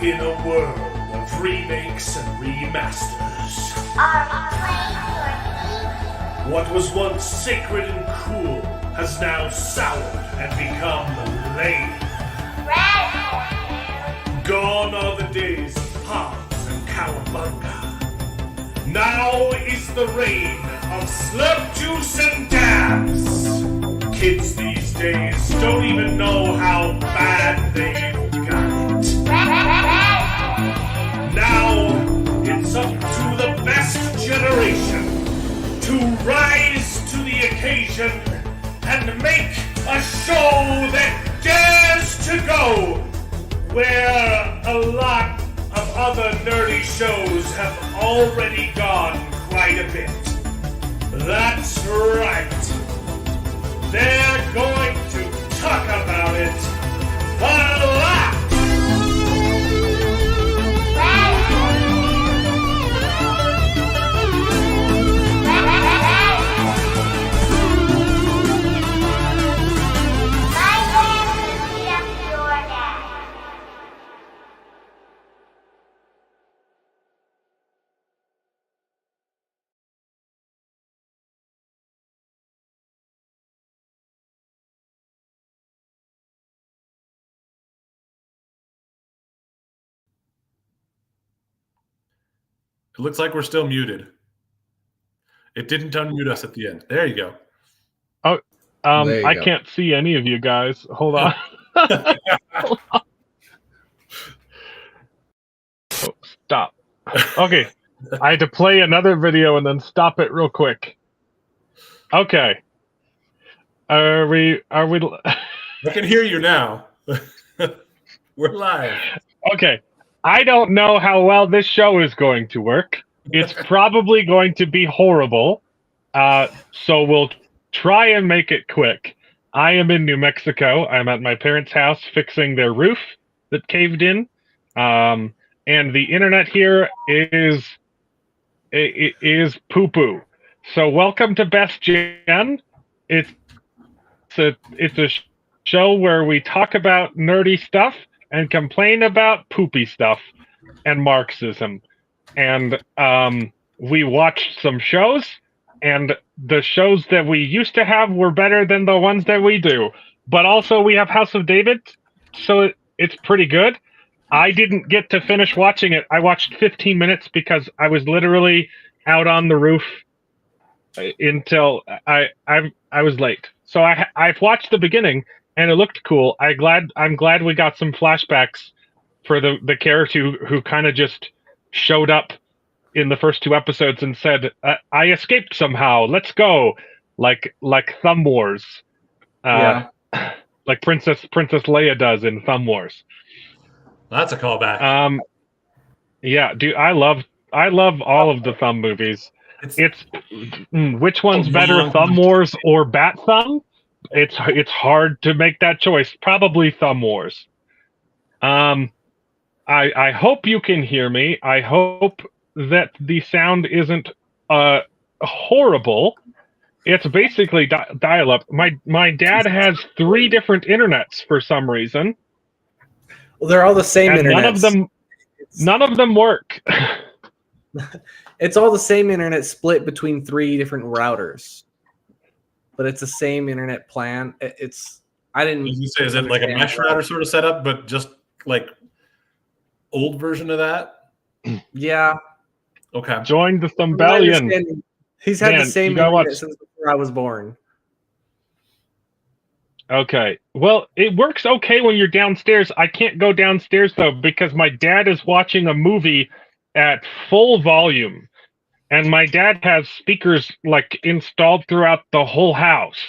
In a world of remakes and remasters, Are we playing for me? what was once sacred and cool has now soured and become lame. Red. Gone are the days of pods and cowabunga. Now is the reign of slurp juice and dabs. Kids these days don't even know how bad they've got it. Now it's up to the best generation to rise to the occasion and make a show that dares to go where a lot of other nerdy shows have already gone quite a bit. That's right. They're going to talk about it a lot. It looks like we're still muted. It didn't unmute us at the end. There you go. Oh, There you I go. can't see any of you guys. Hold on. Hold on. Oh, stop. Okay. I had to play another video and then stop it real quick. Okay. Are we I can hear you now. We're live. Okay. I don't know how well this show is going to work. It's probably going to be horrible. So we'll try and make it quick. I am in New Mexico. I'm at my parents' house fixing their roof that caved in. And the internet here is poo-poo. So welcome to Best Gen. It's a show where we talk about nerdy stuff and complain about poopy stuff and Marxism. And we watched some shows, and the shows that we used to have were better than the ones that we do. But also we have House of David, so it's pretty good. I didn't get to finish watching it. I watched 15 minutes because I was literally out on the roof until I was late. So I've watched the beginning, and it looked cool. I'm glad we got some flashbacks for the character who kind of just showed up in the first two episodes and said, "I escaped somehow. Let's go," like Thumb Wars, Yeah. like Princess Leia does in Thumb Wars. That's a callback. Yeah, dude, I love all of the Thumb movies. It's which one's better, Thumb Wars or Bat Thumb? It's hard to make that choice. Probably Thumb Wars. I hope you can hear me. I hope that the sound isn't horrible. It's basically dial-up. My dad has 3 different internets for some reason. Well, they're all the same And internet. none of them work. It's all the same internet split between 3 different routers, but it's the same internet plan. I didn't. As you say, is it like a mesh router sort of setup, but just like old version of that? Yeah. Okay. Join the From my Thumbellion. understanding, he's had Man, the same you gotta internet watch- since before I was born. Okay. Well, it works okay when you're downstairs. I can't go downstairs, though, because my dad is watching a movie at full volume. And my dad has speakers, like, installed throughout the whole house.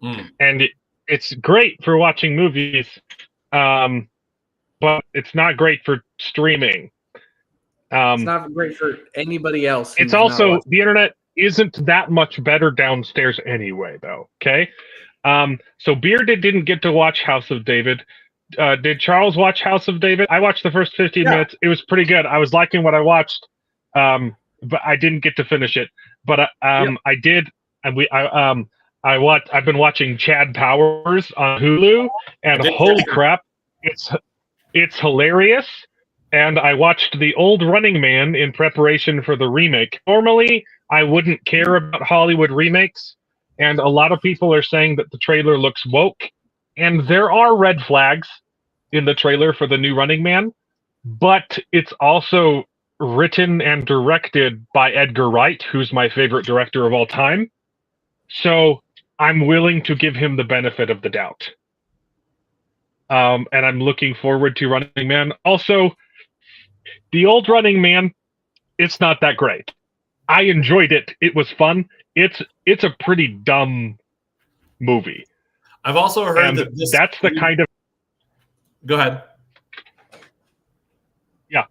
Mm. And it's great for watching movies, but it's not great for streaming. It's not great for anybody else. It's who's not also, watching. the internet isn't that much better downstairs anyway, though. Okay. So Bearded didn't get to watch House of David. Did Charles watch House of David? I watched the first 15 minutes. It was pretty good. I was liking what I watched, but I didn't get to finish it. But I did, and I've been watching Chad Powers on Hulu, and holy crap, it's hilarious. and I watched The Old Running Man in preparation for the remake. Normally, I wouldn't care about Hollywood remakes, and a lot of people are saying that the trailer looks woke, and there are red flags in the trailer for the new Running Man, but it's also written and directed by Edgar Wright, who's my favorite director of all time. So I'm willing to give him the benefit of the doubt. And I'm looking forward to Running Man. Also, The Old Running Man, it's not that great. I enjoyed it. It was fun. It's a pretty dumb movie. I've also heard And that this. that's the kind of. Go ahead. Yeah.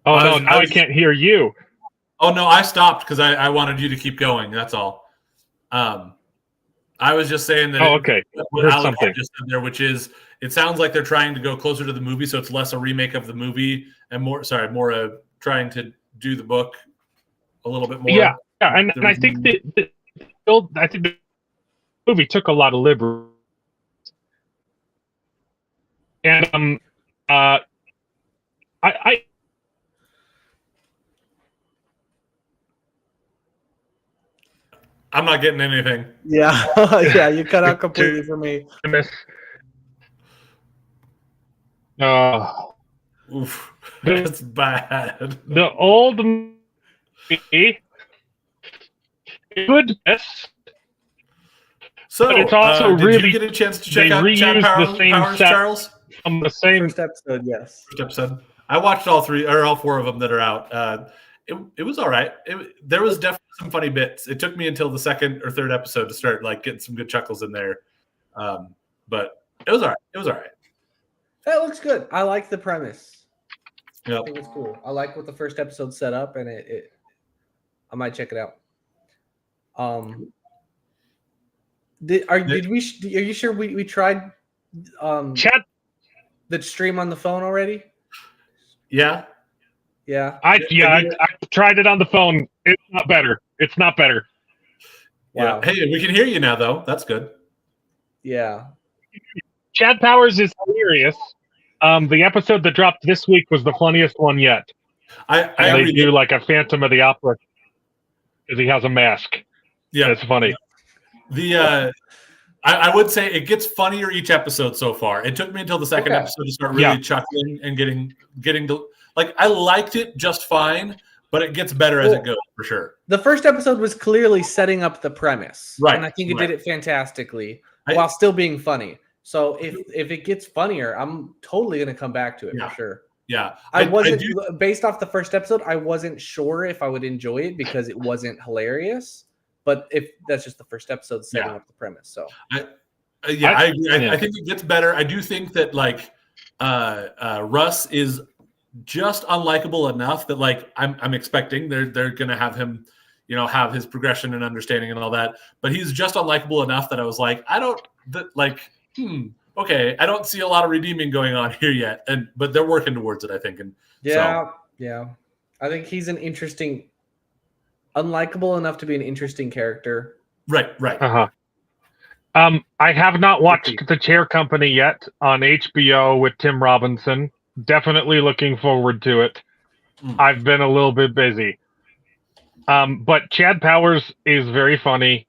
Oh, no, now I can't hear you. Oh, no, I stopped because I wanted you to keep going. That's all. I was just saying that. Oh, okay. What Heard Alex something. just said there, which is, it sounds like they're trying to go closer to the movie, so it's less a remake of the movie and more trying to do the book a little bit more. Yeah, and I think the movie took a lot of liberty. And I'm not getting anything. Yeah, yeah, you cut out completely for me. Oof, that's bad. The old movie, good, yes, So, but it's also did really you get a chance to check they out Chad reused the same Powers, set Charles? from the same. First episode, yes. First episode. I watched all 4 of them that are out. It was all right. There was definitely some funny bits. It took me until the second or third episode to start getting some good chuckles in there. But it was all right. It was all right. That looks good. I like the premise. Yep. I think it's cool. I like what the first episode set up, and I might check it out. Are you sure we tried Chat. the stream on the phone already? Yeah. Yeah. I tried it on the phone. It's not better. It's not better. Wow. Yeah. Hey, we can hear you now, though. That's good. Yeah. Chad Powers is hilarious. The episode that dropped this week was the funniest one yet. They do like a Phantom of the Opera because he has a mask. Yeah, it's funny. I would say it gets funnier each episode so far. It took me until the second episode to start really chuckling and getting to I liked it just fine, but it gets better as it goes for sure. The first episode was clearly setting up the premise, right? And I think it did it fantastically while still being funny. So if it gets funnier, I'm totally gonna come back to it for sure. Yeah, I wasn't based off the first episode. I wasn't sure if I would enjoy it because it wasn't hilarious. But if that's just the first episode setting up the premise, so I agree. I think it gets better. I do think that Russ is just unlikable enough that I'm expecting they're gonna have him, have his progression and understanding and all that. But he's just unlikable enough that I was like, okay, I don't see a lot of redeeming going on here yet. But they're working towards it, I think. And yeah, I think he's an interesting. Unlikable enough to be an interesting character. Right. Uh-huh. I have not watched The Chair Company yet on HBO with Tim Robinson. Definitely looking forward to it. I've been a little bit busy. But Chad Powers is very funny.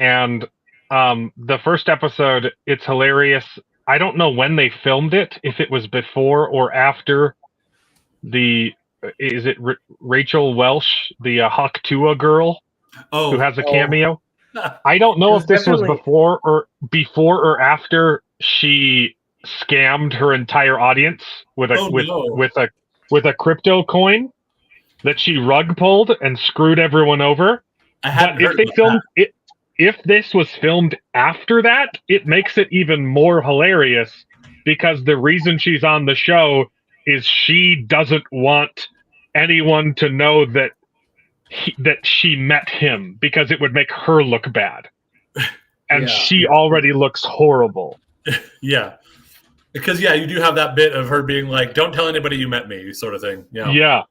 And the first episode, it's hilarious. I don't know when they filmed it, if it was before or after is it Rachel Welsh, the Hawk-Tuah girl, who has a cameo? I don't know if this was before or after she scammed her entire audience with a crypto coin that she rug pulled and screwed everyone over. If this was filmed after that, it makes it even more hilarious because the reason she's on the show is she doesn't want anyone to know that she met him because it would make her look bad. And she already looks horrible. Yeah. Because, you do have that bit of her being like, don't tell anybody you met me, sort of thing. Yeah.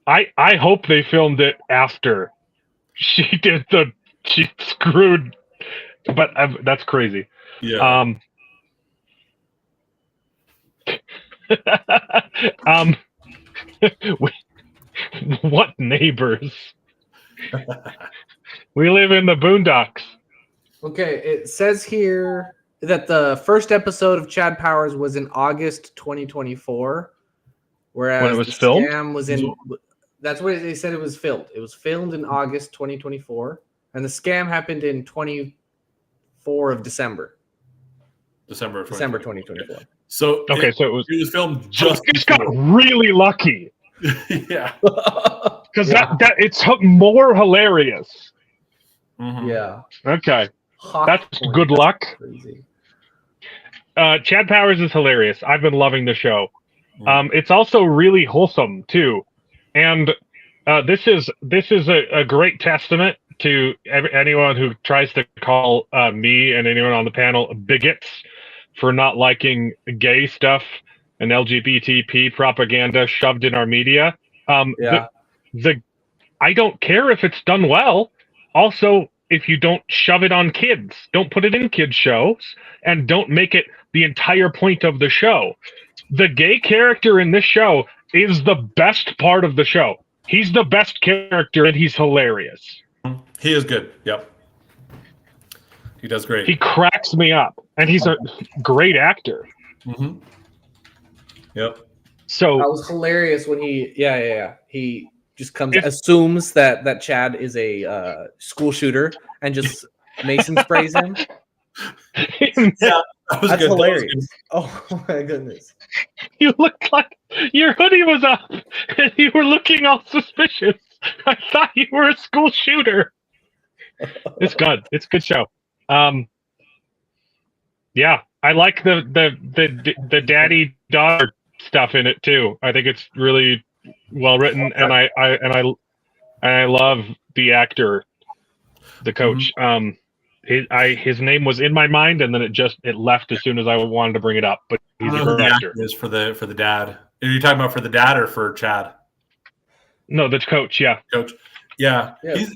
I hope they filmed it after she screwed, but that's crazy. Yeah. What neighbors? We live in the boondocks. Okay, it says here that the first episode of Chad Powers was in August 2024, whereas When it was the filmed? scam was in. That's what they said it was filmed. It was filmed in August 2024, and the scam happened in 24 of December. December 2024. So Okay, so it was filmed just just got really lucky yeah. because that it's more hilarious. Mhm. Yeah. Okay, Hot that's point. good That's luck. crazy. Chad Powers is hilarious. I've been loving the show. Mhm. It's also really wholesome too, and this is a great testament to anyone who tries to call me and anyone on the panel bigots for not liking gay stuff and LGBTP propaganda shoved in our media. Yeah. I don't care if it's done well. Also, if you don't shove it on kids, don't put it in kids shows, and don't make it the entire point of the show. The gay character in this show is the best part of the show. He's the best character, and he's hilarious. He is good. Yep. He does great. He cracks me up, and he's a great actor. Mm-hmm. Yep. So That was hilarious when he he just assumes that Chad is a school shooter and just Mason sprays him. Yeah, that was That's good. hilarious. Oh my goodness. you looked like your hoodie was up, and you were looking all suspicious. I thought you were a school shooter. It's good. It's a good show. Yeah, I like the daddy daughter stuff in it too. I think it's really well written, and I love the actor, the coach. His name was in my mind, and then it left as soon as I wanted to bring it up. But he's a great actor. Is for the dad. Are you talking about for the dad or for Chad? No, the coach. Yeah. Coach. Yeah. Yeah.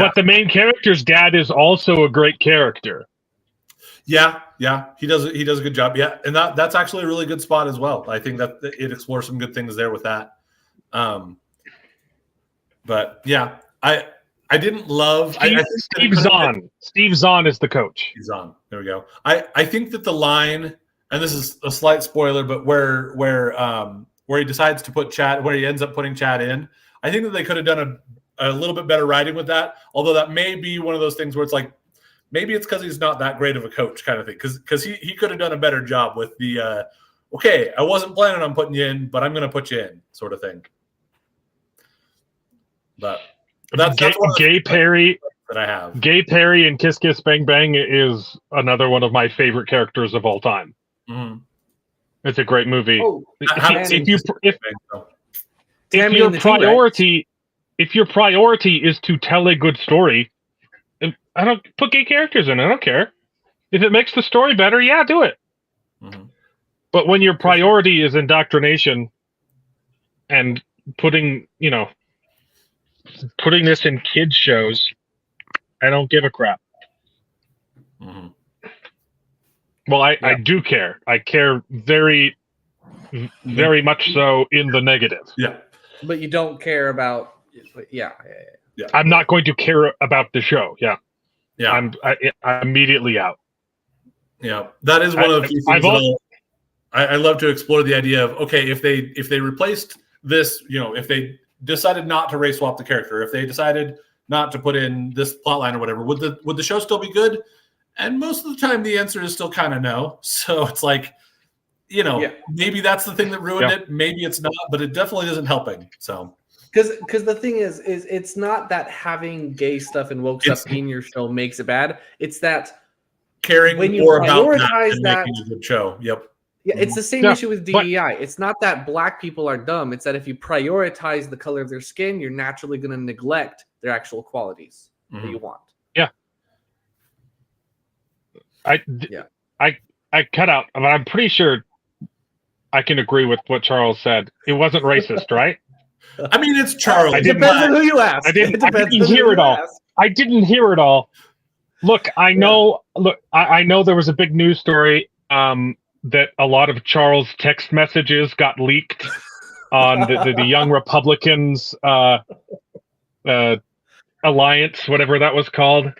But the main character's dad is also a great character. Yeah, he does a good job. Yeah, and that's actually a really good spot as well. I think that it explores some good things there with that. But yeah, I didn't love Steve Zahn. Steve Zahn is the coach. He's on. There we go. I think that the line, and this is a slight spoiler, but where he decides to put Chad, where he ends up putting Chad in, I think that they could have done a little bit better writing with that. Although that may be one of those things where it's like, maybe it's because he's not that great of a coach kind of thing. Because he could have done a better job with the, okay, I wasn't planning on putting you in, but I'm going to put you in sort of thing. But that's Gay Perry that I have. Gay Perry in Kiss Kiss Bang Bang is another one of my favorite characters of all time. Mm-hmm. It's a great movie. Oh, if your priority is to tell a good story, I don't put gay characters in. I don't care. If it makes the story better, yeah, do it. Mm-hmm. But when your priority is indoctrination and putting this in kids shows, I don't give a crap. Mm-hmm. Well, I do care. I care very, very much so in the negative. Yeah. But you don't care about yeah. I'm not going to care about the show. Yeah. Yeah. I'm immediately out. Yeah. That is one of the few things I love to explore the idea of, okay, if they replaced this, if they decided not to race swap the character, if they decided not to put in this plotline or whatever, would the show still be good? And most of the time the answer is still kind of no. So it's like, maybe that's the thing that ruined it. Maybe it's not, but it definitely isn't helping. So because the thing is it's not that having gay stuff and woke stuff in your show makes it bad. It's that caring when you more about prioritize that and making a good show. Yep. Yeah, it's the same issue with DEI. It's not that black people are dumb. It's that if you prioritize the color of their skin, you're naturally going to neglect their actual qualities that you want. Yeah. I cut out, but I'm pretty sure I can agree with what Charles said. It wasn't racist, right? I mean, it's Charles. It depends on who you ask. I didn't hear it all. I didn't hear it all. Look, I know. Look, I know there was a big news story that a lot of Charles' text messages got leaked on the Young Republicans alliance, whatever that was called.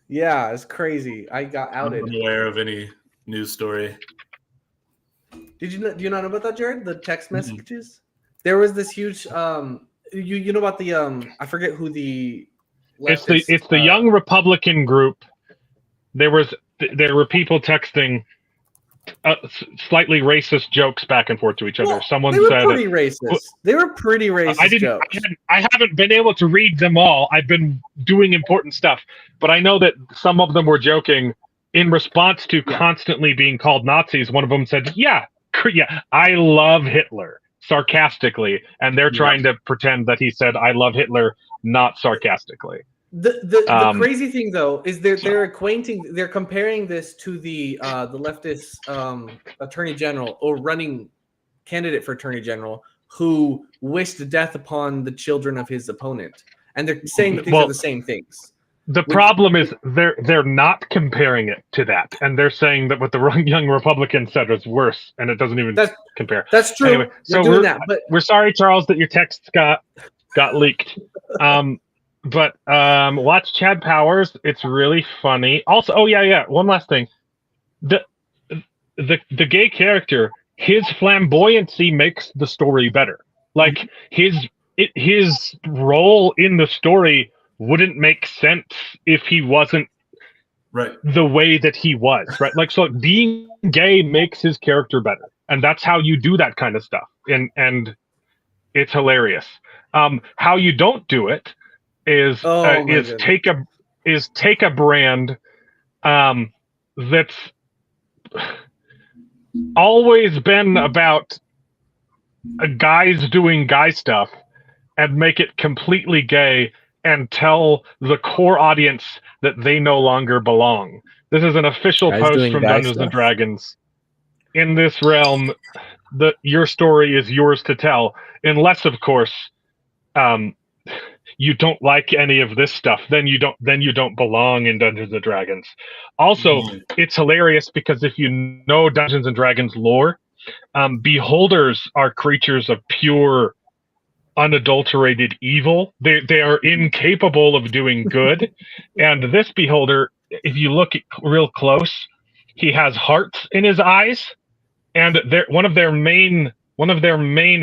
Yeah, it's crazy. I got I'm outed. unaware of any news story. Do you not know about that, Jared? The text messages? There was this huge you know about the I forget who the leftist, It's the Young Republican group. There were people texting slightly racist jokes back and forth to each other. Well, Someone they were said pretty racist. They were pretty racist jokes. I haven't been able to read them all. I've been doing important stuff, but I know that some of them were joking in response to constantly being called Nazis. One of them said, "Yeah, I love Hitler," sarcastically, and they're trying to pretend that he said, "I love Hitler," not sarcastically. The crazy thing though is they're comparing this to the leftist attorney general or running candidate for attorney general who wished death upon the children of his opponent, and they're saying that these are the same things. The problem is they're not comparing it to that, and they're saying that what the Young Republican said was worse, and it doesn't even compare. That's true. Anyway, so we're sorry, Charles, that your texts got leaked. But watch Chad Powers. It's really funny. Also, one last thing. The gay character, his flamboyancy makes the story better. Like his role in the story wouldn't make sense if he wasn't the way that he was, right? Like, so being gay makes his character better, and that's how you do that kind of stuff, and it's hilarious. How you don't do it is take a brand that's always been about guys doing guy stuff and make it completely gay and tell the core audience that they no longer belong. This is an official post from Dungeons and Dragons. In this realm, your story is yours to tell, unless, of course, you don't like any of this stuff. Then you don't belong in Dungeons and Dragons. Also, it's hilarious because if you know Dungeons and Dragons lore, beholders are creatures of pure, unadulterated evil. They are incapable of doing good. And this beholder, if you look real close, he has hearts in his eyes, and one of their main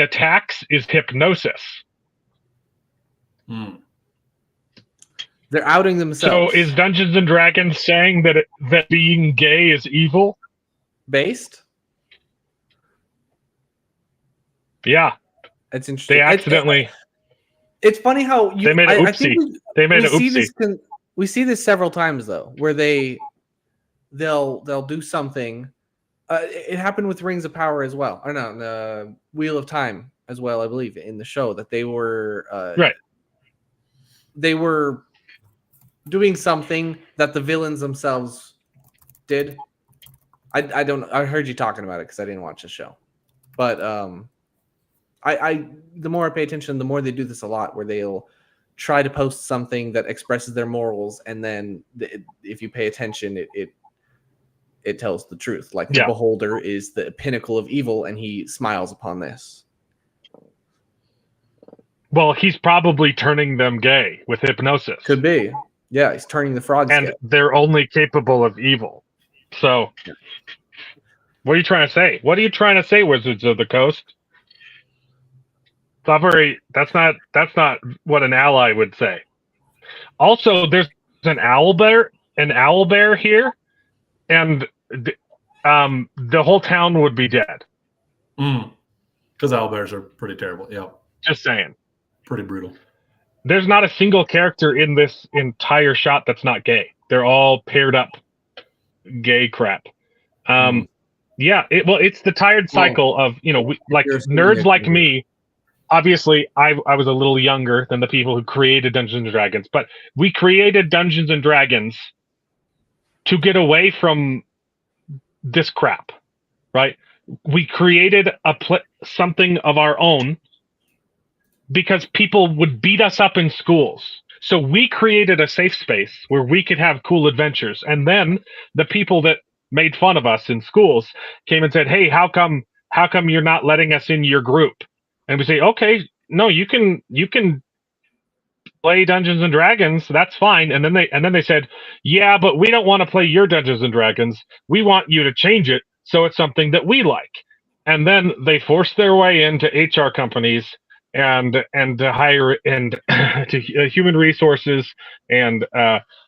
attacks is hypnosis. They're outing themselves. So is Dungeons and Dragons saying that being gay is evil? Based? Yeah. It's interesting. They accidentally. It's funny how they made an oopsie. They made an oopsie. We see this several times though, where they'll do something. It happened with Rings of Power as well. Or no, the Wheel of Time as well, I believe, in the show that they were right. They were doing something that the villains themselves did. I heard you talking about it because I didn't watch the show, but the more I pay attention, the more they do this a lot, where they'll try to post something that expresses their morals, and then if you pay attention, it tells the truth. Like the beholder is the pinnacle of evil, and he smiles upon this. Well, he's probably turning them gay with hypnosis. Could be. Yeah, he's turning the frogs and gay. They're only capable of evil. So, what are you trying to say? What are you trying to say, Wizards of the Coast? That's not what an ally would say. Also, there's an owlbear here, and the whole town would be dead. Because owlbears are pretty terrible. Yeah. Just saying. Pretty brutal. There's not a single character in this entire shot that's not gay. They're all paired up gay crap. Yeah, it's the tired cycle of, nerds like me. Obviously, I was a little younger than the people who created Dungeons and Dragons, but we created Dungeons and Dragons to get away from this crap, right? We created something of our own because people would beat us up in schools. So we created a safe space where we could have cool adventures. And then the people that made fun of us in schools came and said, "Hey, how come you're not letting us in your group?" And we say, "Okay, no, you can play Dungeons and Dragons, that's fine." And then they said, "Yeah, but we don't want to play your Dungeons and Dragons. We want you to change it so it's something that we like." And then they forced their way into HR companies and to hire and to human resources and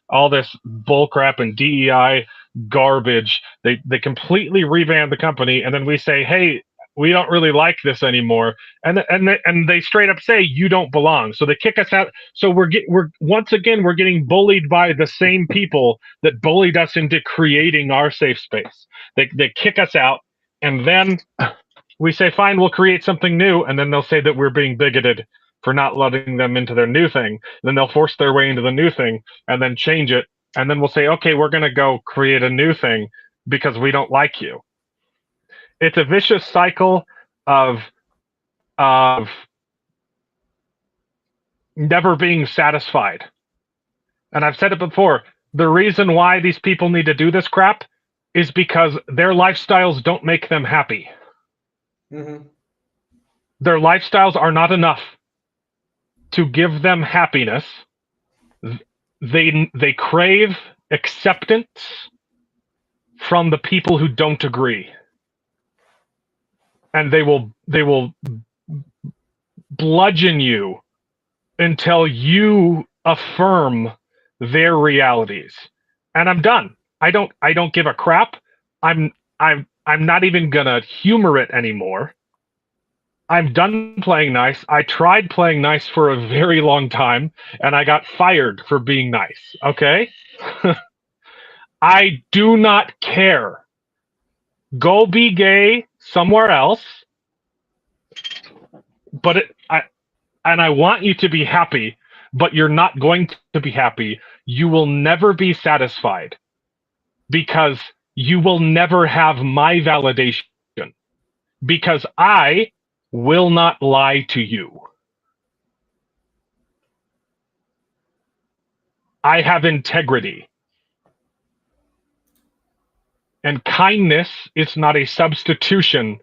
all this bullcrap and DEI garbage. They completely revamp the company, and then we say, "Hey, we don't really like this anymore," and they straight up say, "You don't belong." So they kick us out. So we're once again we're getting bullied by the same people that bullied us into creating our safe space. They kick us out, and then we say, "Fine, we'll create something new," and then they'll say that we're being bigoted for not letting them into their new thing. Then they'll force their way into the new thing and then change it, and then we'll say, "Okay, we're going to go create a new thing because we don't like you." It's a vicious cycle of never being satisfied. And I've said it before, the reason why these people need to do this crap is because their lifestyles don't make them happy. Mm-hmm. Their lifestyles are not enough to give them happiness. They crave acceptance from the people who don't agree. And they will bludgeon you until you affirm their realities. And I'm done. I don't give a crap. I'm not even gonna humor it anymore. I'm done playing nice. I tried playing nice for a very long time, and I got fired for being nice. Okay? I do not care. Go be gay somewhere else. But I want you to be happy, but you're not going to be happy. You will never be satisfied because you will never have my validation, because I will not lie to you. I have integrity. And kindness is not a substitution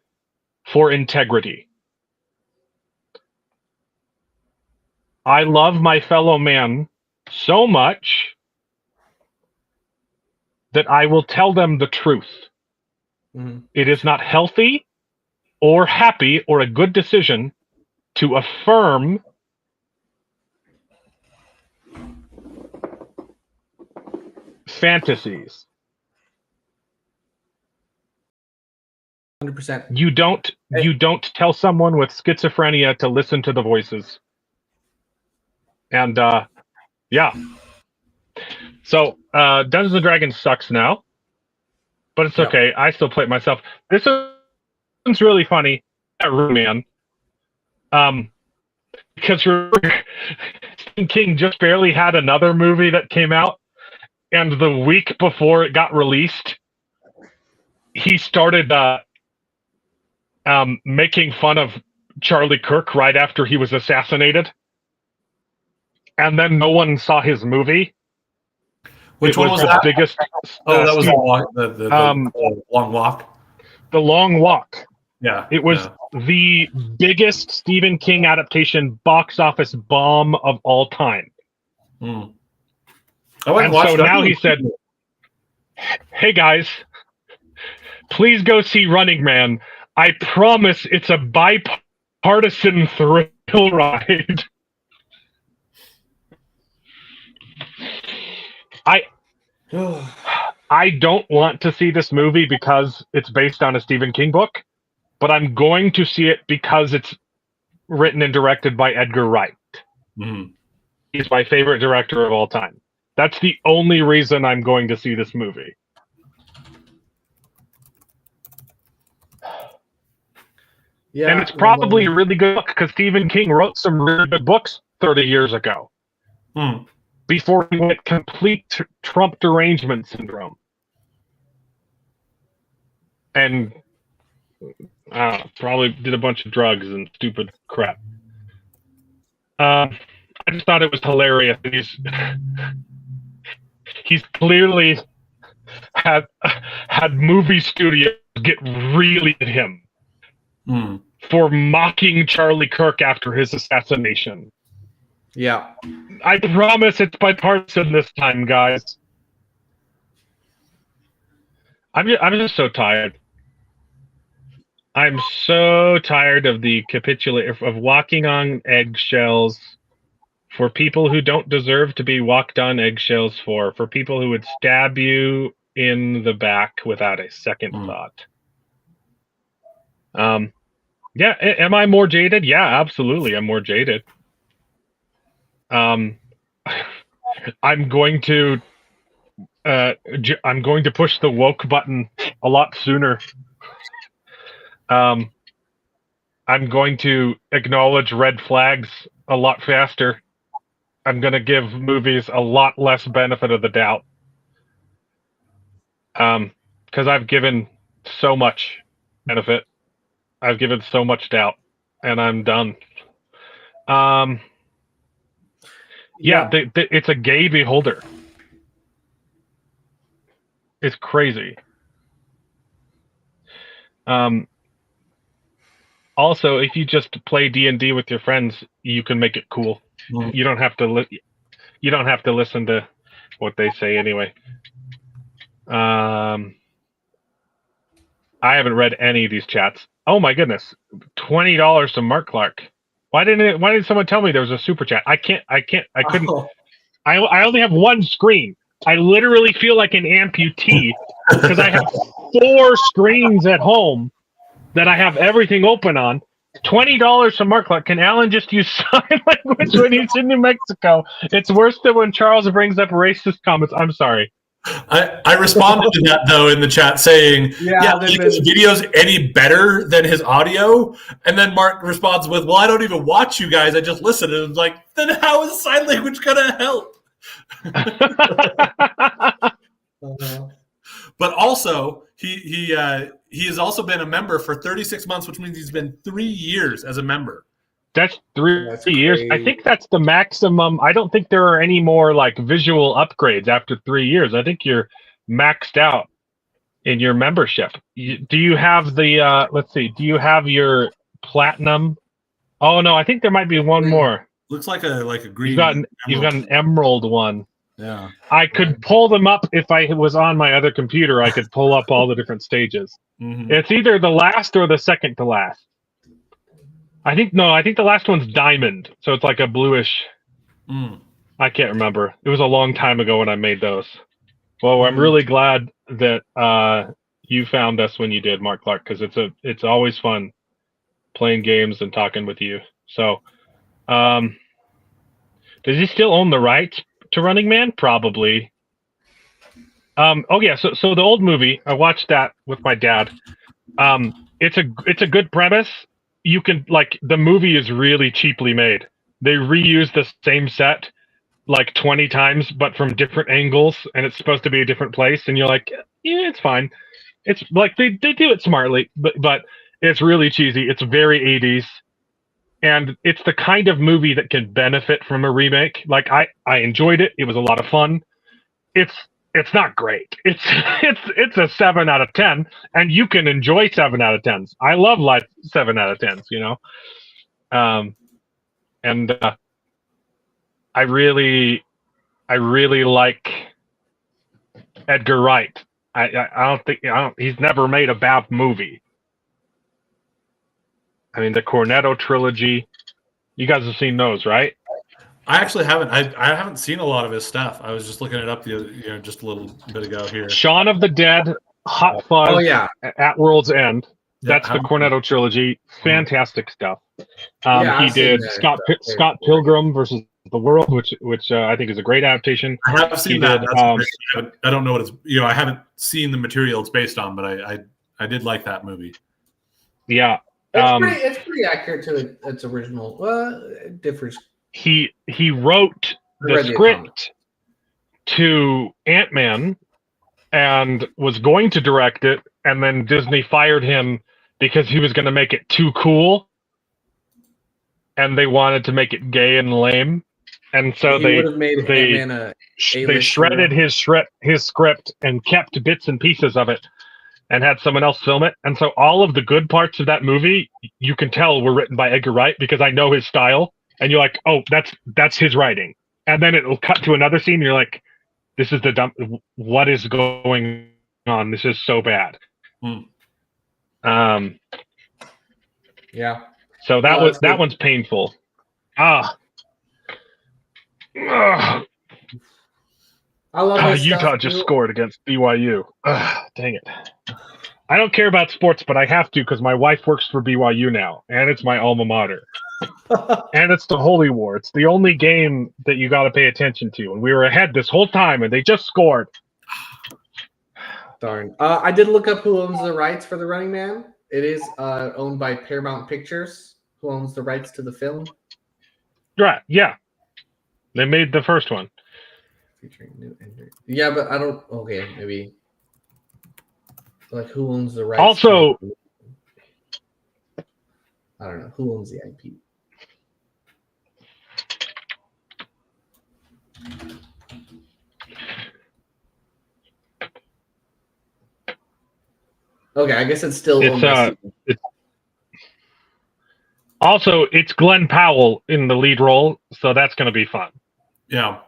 for integrity. I love my fellow man so much that I will tell them the truth. Mm-hmm. It is not healthy or happy or a good decision to affirm fantasies. 100%. You don't tell someone with schizophrenia to listen to the voices. And yeah. So Dungeons and Dragons sucks now, but it's okay. I still play it myself. This is really funny, man. Because Stephen King just barely had another movie that came out, and the week before it got released, he started making fun of Charlie Kirk right after he was assassinated, and then no one saw his movie. Which one was that? Biggest? Oh, that was the Long Walk. The Long Walk. Yeah, it was the biggest Stephen King adaptation box office bomb of all time. Mm. And so now he said, "Hey guys, please go see Running Man. I promise it's a bipartisan thrill ride." I don't want to see this movie because it's based on a Stephen King book, but I'm going to see it because it's written and directed by Edgar Wright. Mm. He's my favorite director of all time. That's the only reason I'm going to see this movie. Yeah, and it's probably a really good book because Stephen King wrote some really good books 30 years ago. Mm. Before he went complete Trump derangement syndrome. And probably did a bunch of drugs and stupid crap. I just thought it was hilarious. He's clearly had had movie studios get really at him for mocking Charlie Kirk after his assassination. Yeah. I promise it's bipartisan this time, guys. I'm just so tired. I'm so tired of the of walking on eggshells for people who don't deserve to be walked on eggshells for people who would stab you in the back without a second thought. Yeah, am I more jaded? Yeah, absolutely, I'm more jaded. I'm going to push the woke button a lot sooner. I'm going to acknowledge red flags a lot faster. I'm going to give movies a lot less benefit of the doubt. Because I've given so much benefit. I've given so much doubt. And I'm done. It's a gay beholder. It's crazy. Also, if you just play D&D with your friends, you can make it cool. You don't have to. You don't have to listen to what they say anyway. I haven't read any of these chats. Oh my goodness, $20 to Mark Clark. Why didn't someone tell me there was a super chat? I couldn't. Oh. I only have one screen. I literally feel like an amputee because I have 4 screens at home that I have everything open on. $20 to Mark Clark. Can Alan just use sign language when he's in New Mexico? It's worse than when Charles brings up racist comments. I'm sorry. I responded to that though in the chat saying, his video's any better than his audio, and then Mark responds with, "Well, I don't even watch you guys; I just listen." And it's like, then how is sign language gonna help? But also, he has also been a member for 36 months, which means he's been 3 years as a member. That's 3 years. I think that's the maximum. I don't think there are any more like visual upgrades after 3 years. I think you're maxed out in your membership. Do you have the? Let's see. Do you have your platinum? Oh no, I think there might be one more. Looks like a green. You've got an emerald one. Yeah. I could pull them up if I was on my other computer. I could pull up all the different stages. Mm-hmm. It's either the last or the second to last. I think the last one's diamond, so it's like a bluish. I can't remember. It was a long time ago when I made those. Well, I'm really glad that you found us when you did, Mark Clark, because it's always fun playing games and talking with you. So, does he still own the rights to Running Man? Probably. Oh yeah. So the old movie, I watched that with my dad. It's a good premise. You can the movie is really cheaply made. They reuse the same set like 20 times, but from different angles, and it's supposed to be a different place. And you're like, yeah, it's fine. It's like they do it smartly, but it's really cheesy. It's very 80s, and it's the kind of movie that can benefit from a remake. Like I enjoyed it. It was a lot of fun. It's not great. It's a 7 out of 10, and you can enjoy 7 out of 10s. I love 7 out of 10s, you know. And I really like Edgar Wright. He's never made a bad movie. I mean, the Cornetto trilogy. You guys have seen those, right? I actually haven't. I haven't seen a lot of his stuff. I was just looking it up just a little bit ago here. Shaun of the Dead, Hot Fuzz, At World's End. That's the Cornetto trilogy. Fantastic stuff. He did Scott Pilgrim versus the World, which I think is a great adaptation. I have seen that. I don't know what it's. I haven't seen the material it's based on, but I did like that movie. Yeah, it's pretty accurate to its original. Well, it differs. He wrote the script to Ant-Man and was going to direct it, and then Disney fired him because he was going to make it too cool, and they wanted to make it gay and lame, and so they shredded his script and kept bits and pieces of it, and had someone else film it. And so all of the good parts of that movie, you can tell were written by Edgar Wright because I know his style. And you're like, oh, that's his writing. And then it'll cut to another scene. And you're like, this is the dumb. What is going on? This is so bad. Yeah. So that one's painful. Ugh. I love his Utah stuff. just scored against BYU. Dang it. I don't care about sports, but I have to because my wife works for BYU now, and it's my alma mater. And it's the Holy War. It's the only game that you got to pay attention to. And we were ahead this whole time, and they just scored. Darn. I did look up who owns the rights for The Running Man. It is owned by Paramount Pictures, who owns the rights to the film. Right, yeah. They made the first one. Featuring new Ender. Yeah, but I don't. Okay, maybe. Like, who owns the rights? Also, I don't know. Who owns the IP? Okay, I guess it's still. It's Glenn Powell in the lead role, so that's going to be fun. Yeah,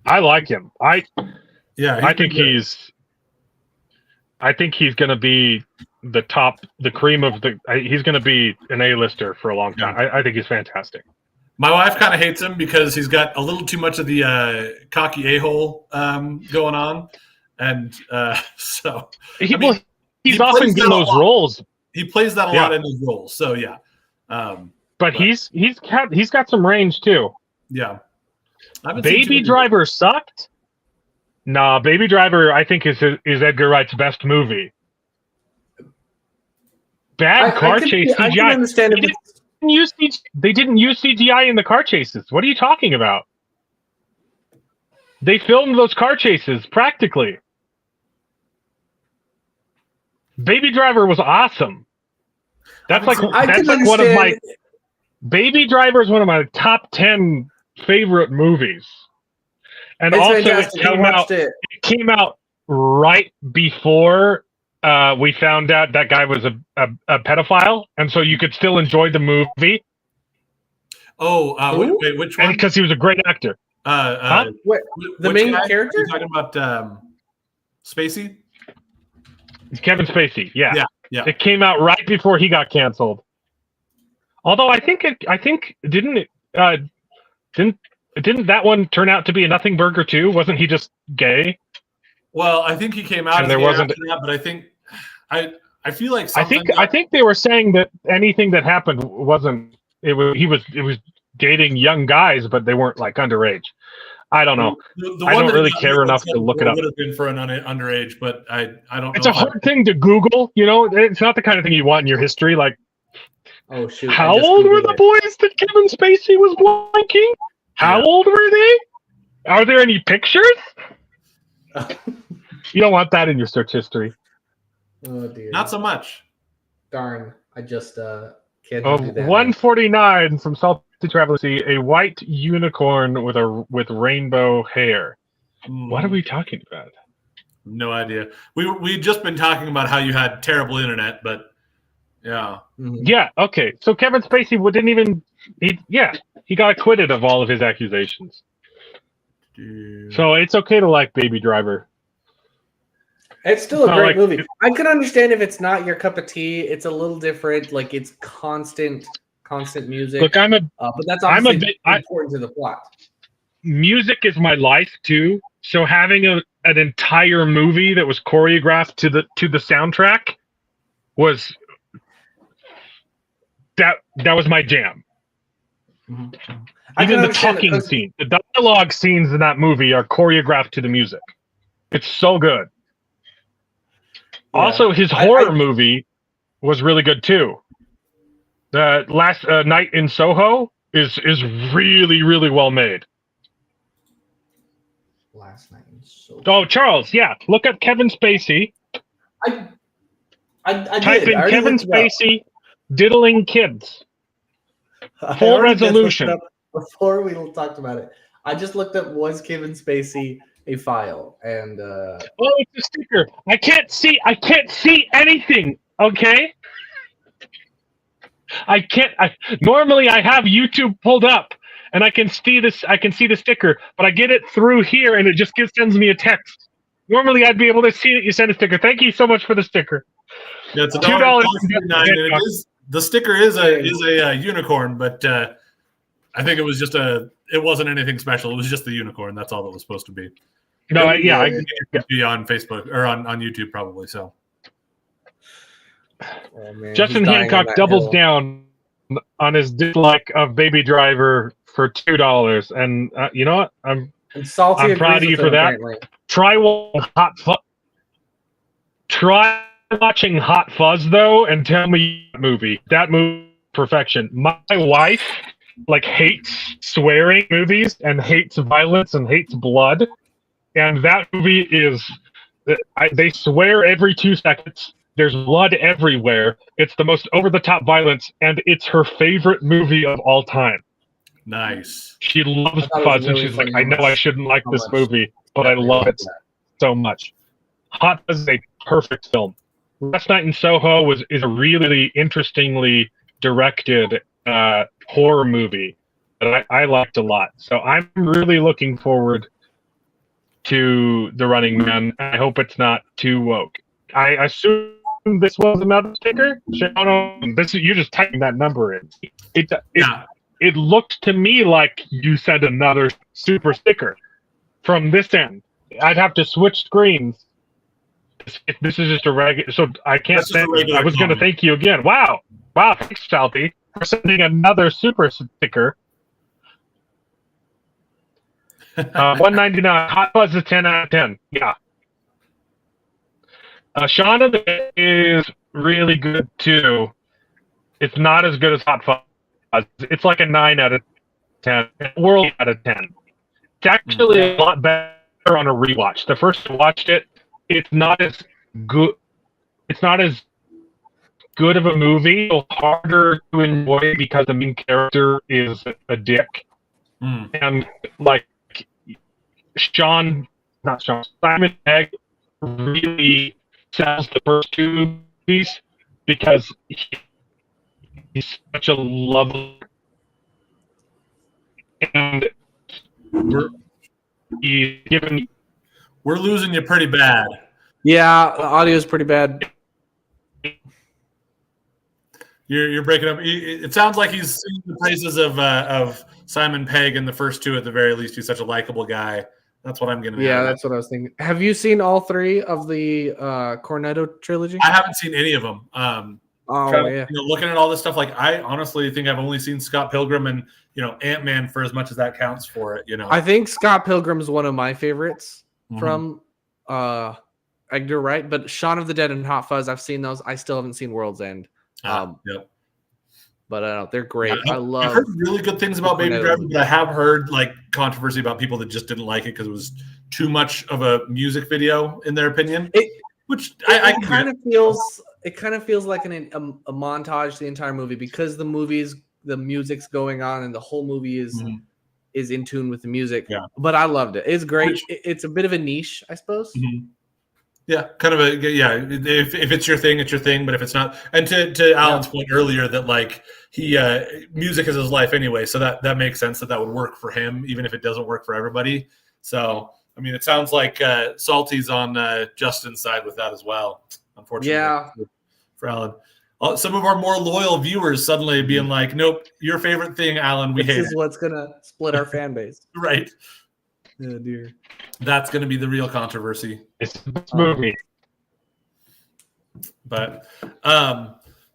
I like him. I think he's going to be the cream of the. He's going to be an A-lister for a long time. Yeah. I think he's fantastic. My wife kind of hates him because he's got a little too much of the cocky a-hole going on, and so he's often in those roles. He plays that a lot in his roles. So yeah, but he's got some range too. Yeah, Baby Driver sucked. Nah, Baby Driver I think is Edgar Wright's best movie. Bad car chase CGI. I can understand they didn't use CGI in the car chases. What are you talking about? They filmed those car chases practically. Baby Driver was awesome. That's like one of my Baby Driver is one of my top 10 favorite movies. And it's also fantastic. It came out right before we found out that guy was a pedophile, and so you could still enjoy the movie. Oh, wait, which one? Because he was a great actor. The main character? You're talking about Spacey? Kevin Spacey, yeah. Yeah. It came out right before he got canceled. Although I think didn't that one turn out to be a nothing burger too? Wasn't he just gay? Well, I think he came out and there wasn't that, but I think I feel like I think they were saying that anything that happened wasn't it was dating young guys, but they weren't like underage. I don't know. I don't really care enough to look it up. Would have been for an underage, but I don't know. It's a hard thing to Google, you know. It's not the kind of thing you want in your history. Like, oh shoot! How old were the boys that Kevin Spacey was blanking? How old were they? Are there any pictures? You don't want that in your search history. Oh dear. Not so much. Darn! I just can't do that. 149 from Salty Traveler Sea, a white unicorn with rainbow hair. What are we talking about? No idea. We'd just been talking about how you had terrible internet, but yeah. Mm-hmm. Yeah. Okay. So Kevin Spacey didn't even. He got acquitted of all of his accusations. So it's okay to like Baby Driver. It's still a great movie. I can understand if it's not your cup of tea. It's a little different. Like it's constant music. Look, but that's obviously important to the plot. Music is my life too. So having an entire movie that was choreographed to the soundtrack was that was my jam. Mm-hmm. Even the talking scene, the dialogue scenes in that movie are choreographed to the music. It's so good. Yeah. Also, his horror movie was really good too. The Last Night in Soho is really, really well made. Last Night in Soho. Oh, Charles, yeah. Look up Kevin Spacey. I type in Kevin Spacey diddling kids. Full resolution. Before we talked about it, I just looked up was Kevin Spacey a file, and Oh, it's a sticker. I can't see anything. Okay. Normally I have YouTube pulled up and I can see this. I can see the sticker, but I get it through here and it just sends me a text. Normally I'd be able to see it. You send a sticker. Thank you so much for the sticker. Yeah, it's $2. The sticker is a unicorn, but I think it was just it wasn't anything special. It was just the unicorn. That's all it was supposed to be. No, It could be on Facebook or on YouTube probably. So oh, man, Justin he's dying on Hancock that doubles hill. down on his dislike of Baby Driver for $2, and you know what? And Salty I'm proud of agrees you with for him, that. apparently. Try watching Hot Fuzz though, and tell me that movie perfection. My wife hates swearing movies and hates violence and hates blood, and that movie is they swear every 2 seconds. There's blood everywhere. It's the most over-the-top violence, and it's her favorite movie of all time. nice. She loves I thought it was Fuzz, and really she's like, funny I know I shouldn't like how this much movie, but I definitely love like it that. so much. Hot Fuzz is a perfect film. Last Night in Soho is a really interestingly directed horror movie that I liked a lot. So I'm really looking forward to The Running Man. I hope it's not too woke. I assume this was another sticker. You just typing that number in. It looked to me like you said another super sticker from this end. I'd have to switch screens. This is just a regular, so I can't thank you. I was going to thank you again. Wow, thanks, Salty, for sending another super sticker. 199. Hot Fuzz is 10 out of 10. Yeah. Shaun of the Dead is really good too. It's not as good as Hot Fuzz. It's like a 9 out of 10. World out of 10. It's actually a lot better on a rewatch. The first time I watched it, it's not as good. It's not as good of a movie. It's harder to enjoy because the main character is a dick, and Simon Pegg really sells the first 2 movies because he's such a lovely, and he's given. We're losing you pretty bad. Yeah, the audio is pretty bad. You're breaking up. It sounds like he's singing the praises of Simon Pegg in the first 2 at the very least. He's such a likable guy. That's what I'm getting. Yeah, that's what I was thinking. Have you seen all 3 of the Cornetto trilogy? I haven't seen any of them. Looking at all this stuff, I honestly think I've only seen Scott Pilgrim and Ant-Man for as much as that counts for it. I think Scott Pilgrim is one of my favorites from Edgar Wright, but Shaun of the Dead and Hot Fuzz, I've seen those. I still haven't seen World's End. But I don't know, they're great. I've heard really good things about Baby Driver, but I have heard controversy about people that just didn't like it because it was too much of a music video in their opinion. It kind of feels like a montage the entire movie because the music's going on and the whole movie is in tune with the music. Yeah. But I loved it. It's great. It's a bit of a niche, I suppose. Mm-hmm. Yeah, kind of if it's your thing, it's your thing. But if it's not, and to Alan's point earlier that he music is his life anyway, so that makes sense that would work for him, even if it doesn't work for everybody. So I mean, it sounds like Salty's on Justin's side with that as well. Unfortunately, for Alan, some of our more loyal viewers suddenly being like, "Nope, your favorite thing, Alan, we hate." This is what's gonna split our fan base, right? Oh dear. That's going to be the real controversy. It's a movie. But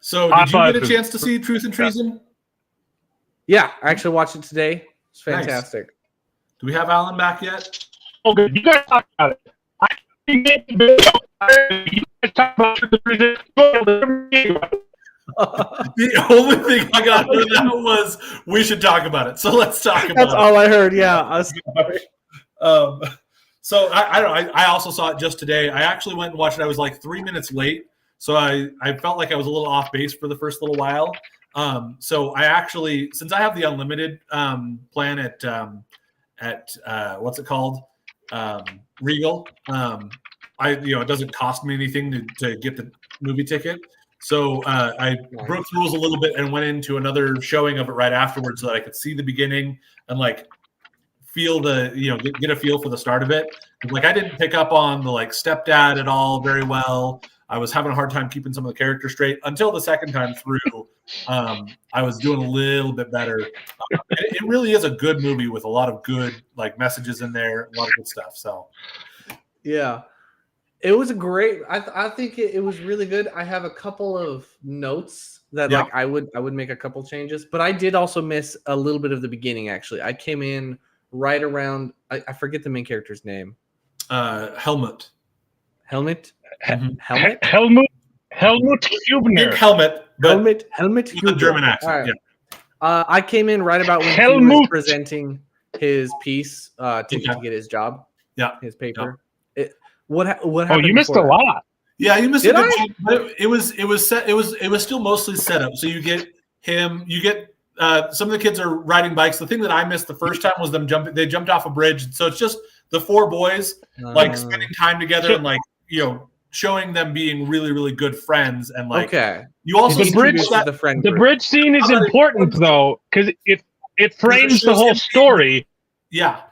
so did you get a chance to see Truth and Treason? Yeah, I actually watched it today. It's fantastic. Nice. Do we have Alan back yet? Oh, good. You guys talk about it. You guys talk about Truth and Treason. The only thing I got out of that was we should talk about it. So let's talk about it. That's all I heard. Yeah, I was sorry. So I also saw it just today. I actually went and watched it. I was 3 minutes late, so I felt like I was a little off base for the first little while. So I actually, since I have the unlimited plan at what's it called, Regal. It doesn't cost me anything to get the movie ticket. So I broke the rules a little bit and went into another showing of it right afterwards so that I could see the beginning and feel get a feel for the start of it. Like I didn't pick up on the stepdad at all very well. I was having a hard time keeping some of the characters straight until the second time through. I was doing a little bit better. It really is a good movie with a lot of good messages in there, a lot of good stuff. So yeah. It was a great. I think it was really good. I have a couple of notes that I would make a couple changes, but I did also miss a little bit of the beginning. Actually, I came in right around. I forget the main character's name. Helmut. Helmut. Mm-hmm. Helmut. Helmut Hubner. Helmut Hubner. German accent. Right. Yeah. I came in right about when he was presenting his piece to get his job. Yeah. His paper. Yeah. What happened? Oh, you missed a lot. Yeah, you missed a good chunk, but it was still mostly set up. So you get him, some of the kids are riding bikes. The thing that I missed the first time was they jumped off a bridge. So it's just the four boys spending time together and showing them being really, really good friends. And you also the bridge scene is important though, because it frames the whole story. Yeah.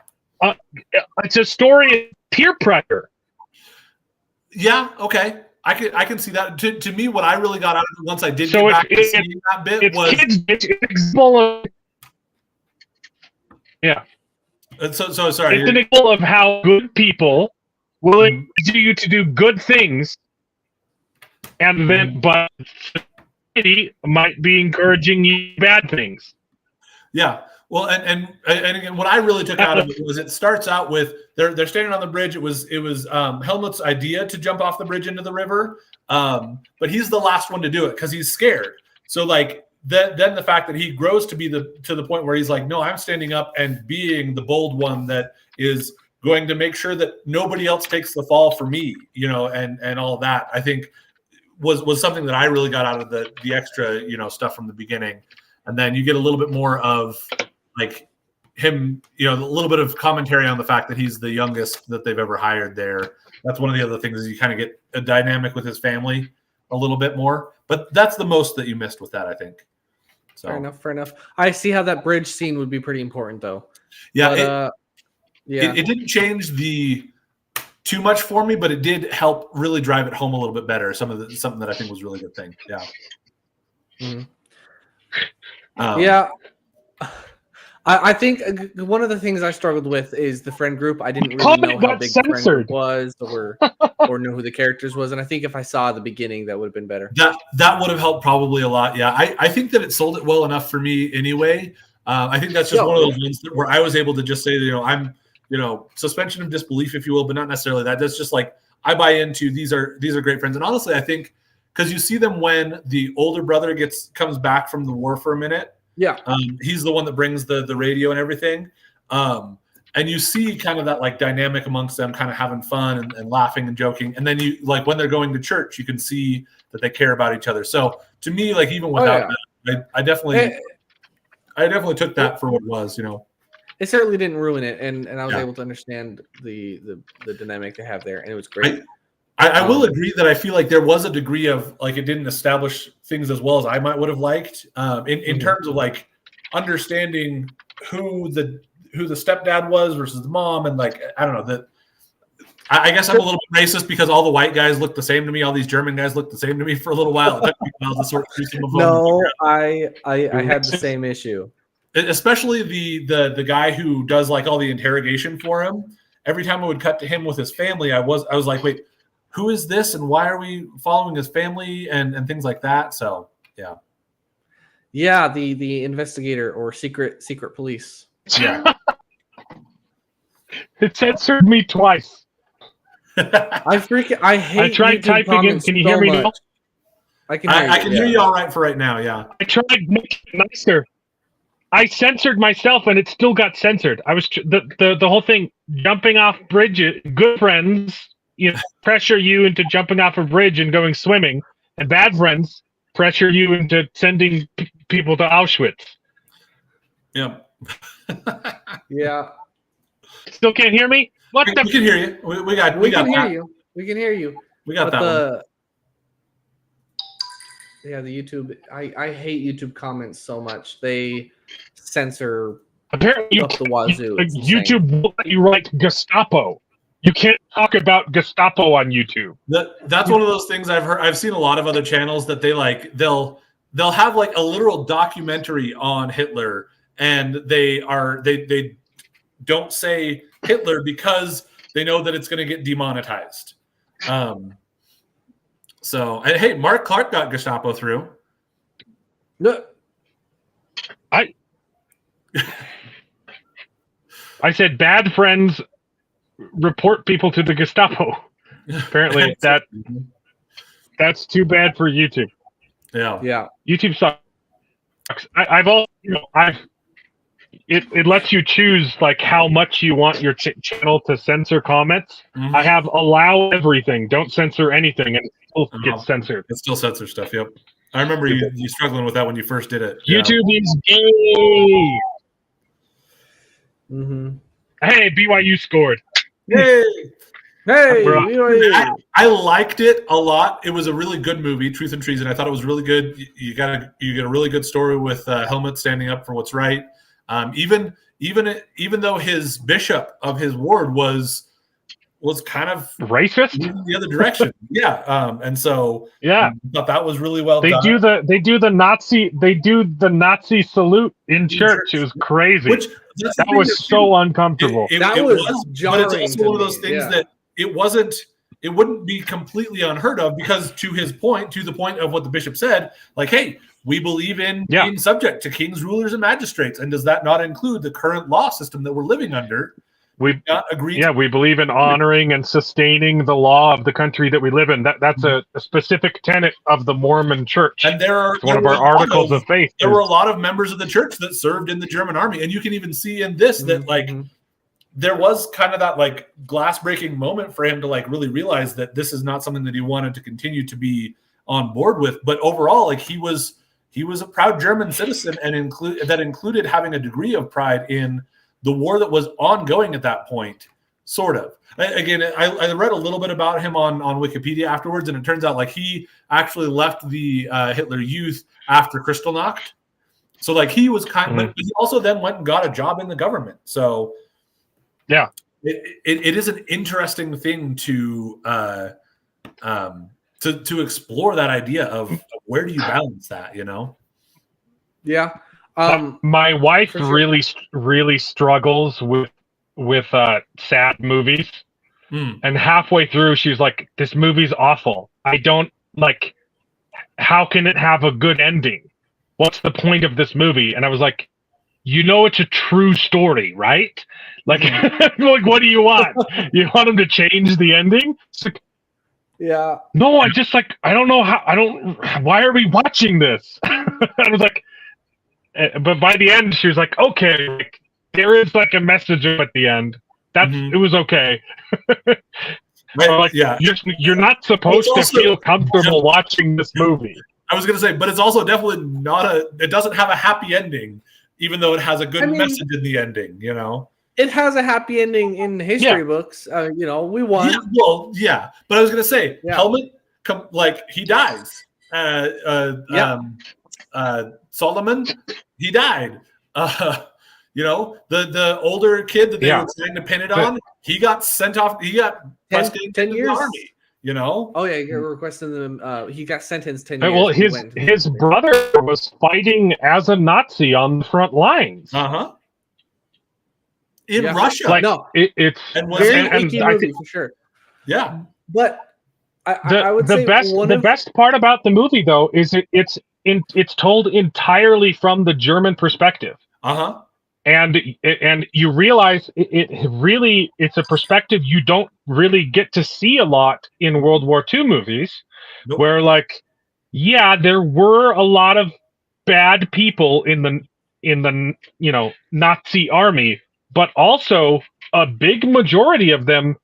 It's a story of peer pressure. Yeah, okay. I can see that. To me, what I really got out of it once I did get back to seeing that bit was So sorry. It's an example of how good people will encourage you to do good things, and then but society might be encouraging you bad things. Yeah. Well, and again, what I really took out of it was it starts out with they're standing on the bridge. It was Helmut's idea to jump off the bridge into the river, but he's the last one to do it because he's scared. So then the fact that he grows to the point where he's like, no, I'm standing up and being the bold one that is going to make sure that nobody else takes the fall for me, and all of that. I think was something that I really got out of the extra stuff from the beginning, and then you get a little bit more of him, a little bit of commentary on the fact that he's the youngest that they've ever hired there. That's one of the other things is you kind of get a dynamic with his family a little bit more, but that's the most that you missed with that, I think. So Fair enough. I see how that bridge scene would be pretty important though. Yeah. It didn't change too much for me, but it did help really drive it home a little bit better. Something that I think was a really good thing. Yeah. Mm-hmm. Yeah. I think one of the things I struggled with is the friend group. I didn't really know how big the friend group was or know who the characters was. And I think if I saw the beginning, that would have been better. That would have helped probably a lot. Yeah. I think that it sold it well enough for me anyway. I think that's just one of those ones where I was able to just say, I'm, suspension of disbelief, if you will, but not necessarily that. That's just I buy into these are great friends. And honestly, I think because you see them when the older brother comes back from the war for a minute. Yeah. He's the one that brings the radio and everything. And you see kind of that dynamic amongst them kind of having fun and laughing and joking. And then you when they're going to church, you can see that they care about each other. So to me, even without that, I definitely took that for what it was, It certainly didn't ruin it. And I was able to understand the dynamic they have there. And it was great. I will agree that I feel like there was a degree of it didn't establish things as well as I might would have liked in terms of understanding who the stepdad was versus the mom and I don't know that I guess I'm a little bit racist because all the white guys look the same to me, all these German guys look the same to me for a little while. It took me a while to sort through some of them. No, I had the same issue. Especially the guy who does all the interrogation for him. Every time I would cut to him with his family, I was like, wait. Who is this and why are we following his family and things like that? So, yeah. Yeah, the investigator or secret police. Yeah. It censored me twice. I hate I tried typing in. Can you hear me now? I can hear you all right for right now, yeah. I tried to make it nicer. I censored myself and it still got censored. I was the whole thing jumping off bridges, good friends pressure you into jumping off a bridge and going swimming, and bad friends pressure you into sending people to Auschwitz. Yeah. Yeah. Still can't hear me? What We the? can hear you. We got can hear that. you. We can hear you. We got But that one. the YouTube. I hate YouTube comments so much. They censor Apparently, up the wazoo. It's insane. YouTube won't let you write Gestapo. You can't talk about Gestapo on YouTube. That's one of those things I've heard. I've seen a lot of other channels that they'll have like a literal documentary on Hitler, and they don't say Hitler because they know that it's going to get demonetized. So, and hey, Mark Clark got Gestapo through. No, I said bad friends report people to the Gestapo. Apparently that's too bad for YouTube. Yeah. yeah. YouTube sucks. It lets you choose like how much you want your channel to censor comments. Mhm. I have allow everything, don't censor anything, and it still gets censored. It still censors stuff. Yep. I remember you struggling with that when you first did it. YouTube is gay. Mm-hmm. Hey, BYU scored. Yay! Hey, I liked it a lot. It was a really good movie, Truth and Treason. I thought it was really good. You get a really good story with Helmut standing up for what's right. Even though his bishop of his ward was kind of Racist moving the other direction. Yeah. And so yeah, I thought that was really well they done. do the Nazi salute in church. It was crazy. That was so uncomfortable. That was jarring. But it's also one of those things that it wouldn't be completely unheard of, because to the point of what the bishop said, like, hey, we believe in being subject to kings, rulers, and magistrates. And does that not include the current law system that we're living under? We not agree. Yeah, we believe in honoring and sustaining the law of the country that we live in. That's a specific tenet of the Mormon Church. And it's one of our articles of faith. There were a lot of members of the church that served in the German army, and you can even see in this that like there was kind of that like glass breaking moment for him to like really realize that this is not something that he wanted to continue to be on board with. But overall, like he was a proud German citizen, and that included having a degree of pride in the war that was ongoing at that point, sort of. Again, I read a little bit about him on Wikipedia afterwards, and it turns out like he actually left the Hitler Youth after Kristallnacht. So like he was but he also then went and got a job in the government. So yeah, it is an interesting thing to explore that idea of where do you balance that, you know? Yeah. My wife really struggles with sad movies, and halfway through she's like, "This movie's awful. I don't like. How can it have a good ending? What's the point of this movie?" And I was like, "You know, it's a true story, right? Like, like, what do you want? You want them to change the ending?" Like, yeah. No, I just like I don't know how. Why are we watching this? I was like. But by the end, she was like, "Okay, like, there is like a message at the end. It was okay." Like, yeah, you're not supposed to feel comfortable watching this movie. I was gonna say, but it's also definitely it doesn't have a happy ending, even though it has a good message in the ending. You know, it has a happy ending in history books. You know, we won. Yeah, but I was gonna say, Helmut, he dies. Solomon, he died. You know, the older kid that they were trying to pin it on, he got sent off. He got 10 years. The army, you know? Oh, yeah, you're requesting them. He got sentenced 10 years. Well, his brother was fighting as a Nazi on the front lines. In Russia. Like, no, it's very icky movie for sure. Yeah. But I would say the best part about the movie, though, is it's told entirely from the German perspective. And you realize it's a perspective you don't really get to see a lot in World War II movies, where like, yeah, there were a lot of bad people in the Nazi army, but also a big majority of them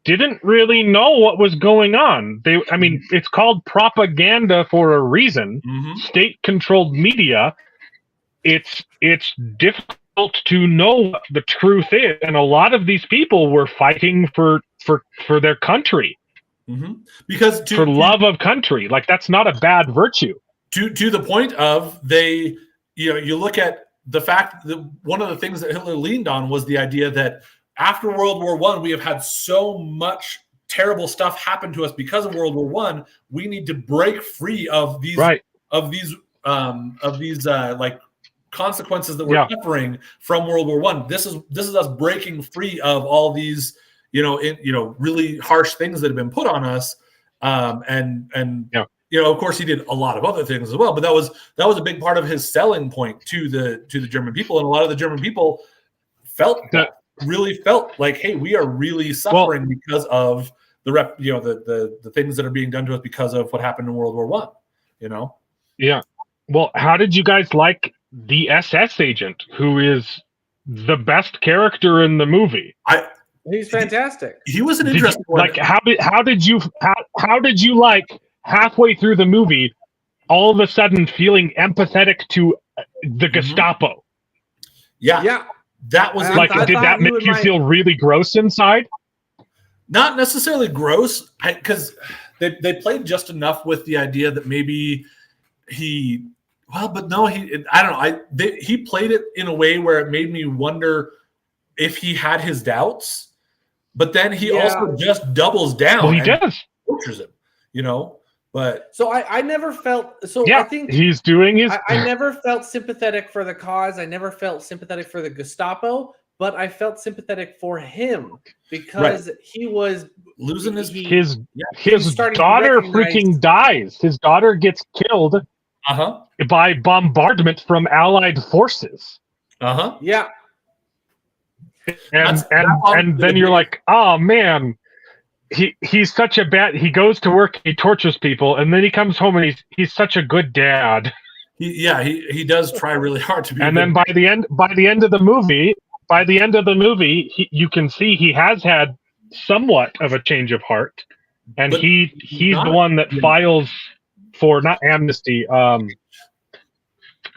didn't really know what was going on. It's called propaganda for a reason. State-controlled media. It's difficult to know what the truth is, and a lot of these people were fighting for their country, because for love of country. Like, that's not a bad virtue. To the point of you look at the fact that one of the things that Hitler leaned on was the idea that after World War I, we have had so much terrible stuff happen to us because of World War I. We need to break free of these like consequences that we're suffering from World War I. This is us breaking free of all these really harsh things that have been put on us. Of course, he did a lot of other things as well, but that was a big part of his selling point to the German people, and a lot of the German people really felt like, hey, we are really suffering because of the things that are being done to us because of what happened in World War I. Yeah. Well, how did you guys like the SS agent, who is the best character in the movie? He's fantastic. He was an interesting one. Like, how did you like halfway through the movie, all of a sudden feeling empathetic to the Gestapo? Yeah. That was like, did that make you feel really gross inside? Not necessarily gross, because they played just enough with the idea that maybe he don't know. He played it in a way where it made me wonder if he had his doubts, but then he also just doubles down. Well, he does. Tortures him, But so I never felt so. Yeah, I think he's doing his. I never felt sympathetic for the cause. I never felt sympathetic for the Gestapo, but I felt sympathetic for him because he was losing his daughter freaking dies. His daughter gets killed by bombardment from Allied forces. Yeah. And then you're like, oh man, he's such a bad. He goes to work, he tortures people, and then he comes home and he's such a good dad. He does try really hard to be. And then by the end of the movie, you can see he has had somewhat of a change of heart, and he's the one that files for not amnesty.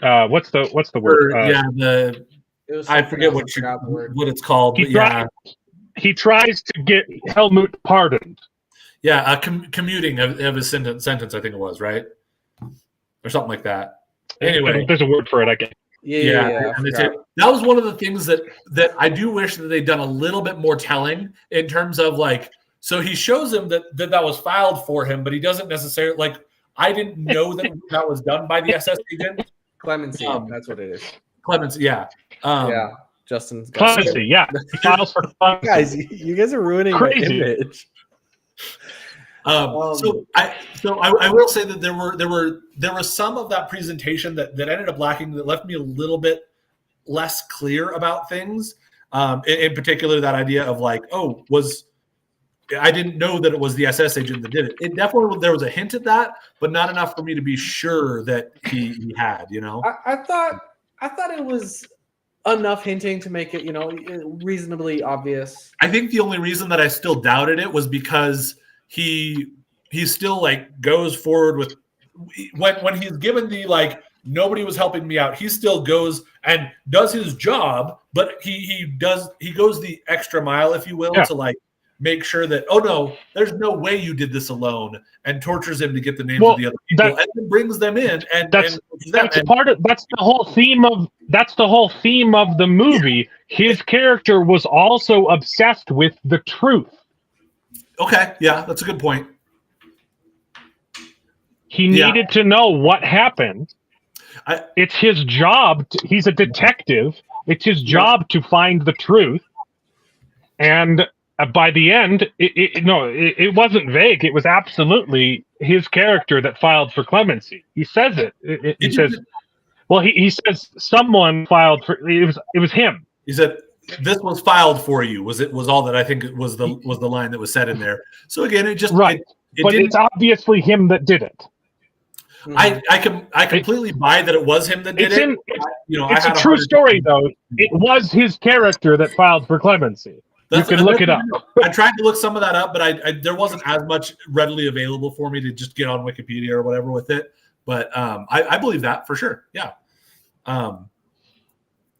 What's the word? I forget what it's called. He tries to get Helmut pardoned. Yeah, commuting of his sentence, I think it was, right? Or something like that. Anyway. There's a word for it, I guess. Yeah. That was one of the things that I do wish that they'd done a little bit more telling in terms of, like, so he shows him that was filed for him, but he doesn't necessarily, like, I didn't know that was done by the SS agent. Clemency, that's what it is. Clemency, yeah. Justin's clemency, yeah. He files for clemency. Guys, you guys are ruining my image. So I will say that there were some of that presentation that ended up lacking, that left me a little bit less clear about things. In particular, that idea of, like, I didn't know that it was the SS agent that did it. It definitely, there was a hint at that, but not enough for me to be sure that he had. I thought it was enough hinting to make it, reasonably obvious. I think the only reason that I still doubted it was because he still, like, goes forward with when he's given the, like, nobody was helping me out, he still goes and does his job, but he goes the extra mile, if you will, to, like, make sure that, oh no, there's no way you did this alone, and tortures him to get the names of the other people, and then brings them in, and that's the whole theme of the movie. His character was also obsessed with the truth. Okay, yeah, that's a good point. He needed to know what happened. It's his job. He's a detective. It's his job to find the truth. And by the end, it wasn't vague. It was absolutely his character that filed for clemency. He says it. He says, well, he says someone filed for. It was him. He said, "This was filed for you." Was all that I think it was the line that was said in there. So again, it just right. But it's obviously him that did it. I completely buy that it was him that did it. It's a true story, though. It was his character that filed for clemency. You can look it up. I tried to look some of that up, but there wasn't as much readily available for me to just get on Wikipedia or whatever with it. But I believe that for sure. Yeah.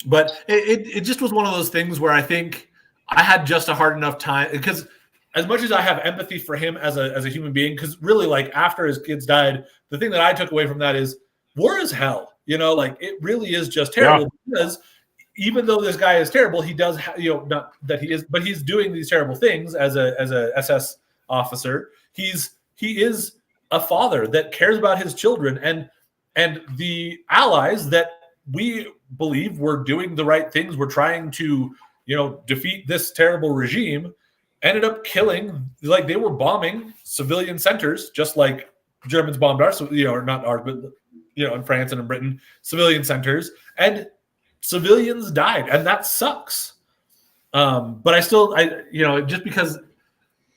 But it just was one of those things where I think I had just a hard enough time, because as much as I have empathy for him as a human being, because really, like, after his kids died, the thing that I took away from that is war is hell. Like, it really is just terrible, because even though this guy is terrible, he does not that he is, but he's doing these terrible things as a SS officer. He is a father that cares about his children, and the allies that we believe were doing the right things, were trying to defeat this terrible regime, ended up killing, like, they were bombing civilian centers, just like Germans bombed our, or not ours, but in France and in Britain, civilian centers, and civilians died, and that sucks. But I still, just because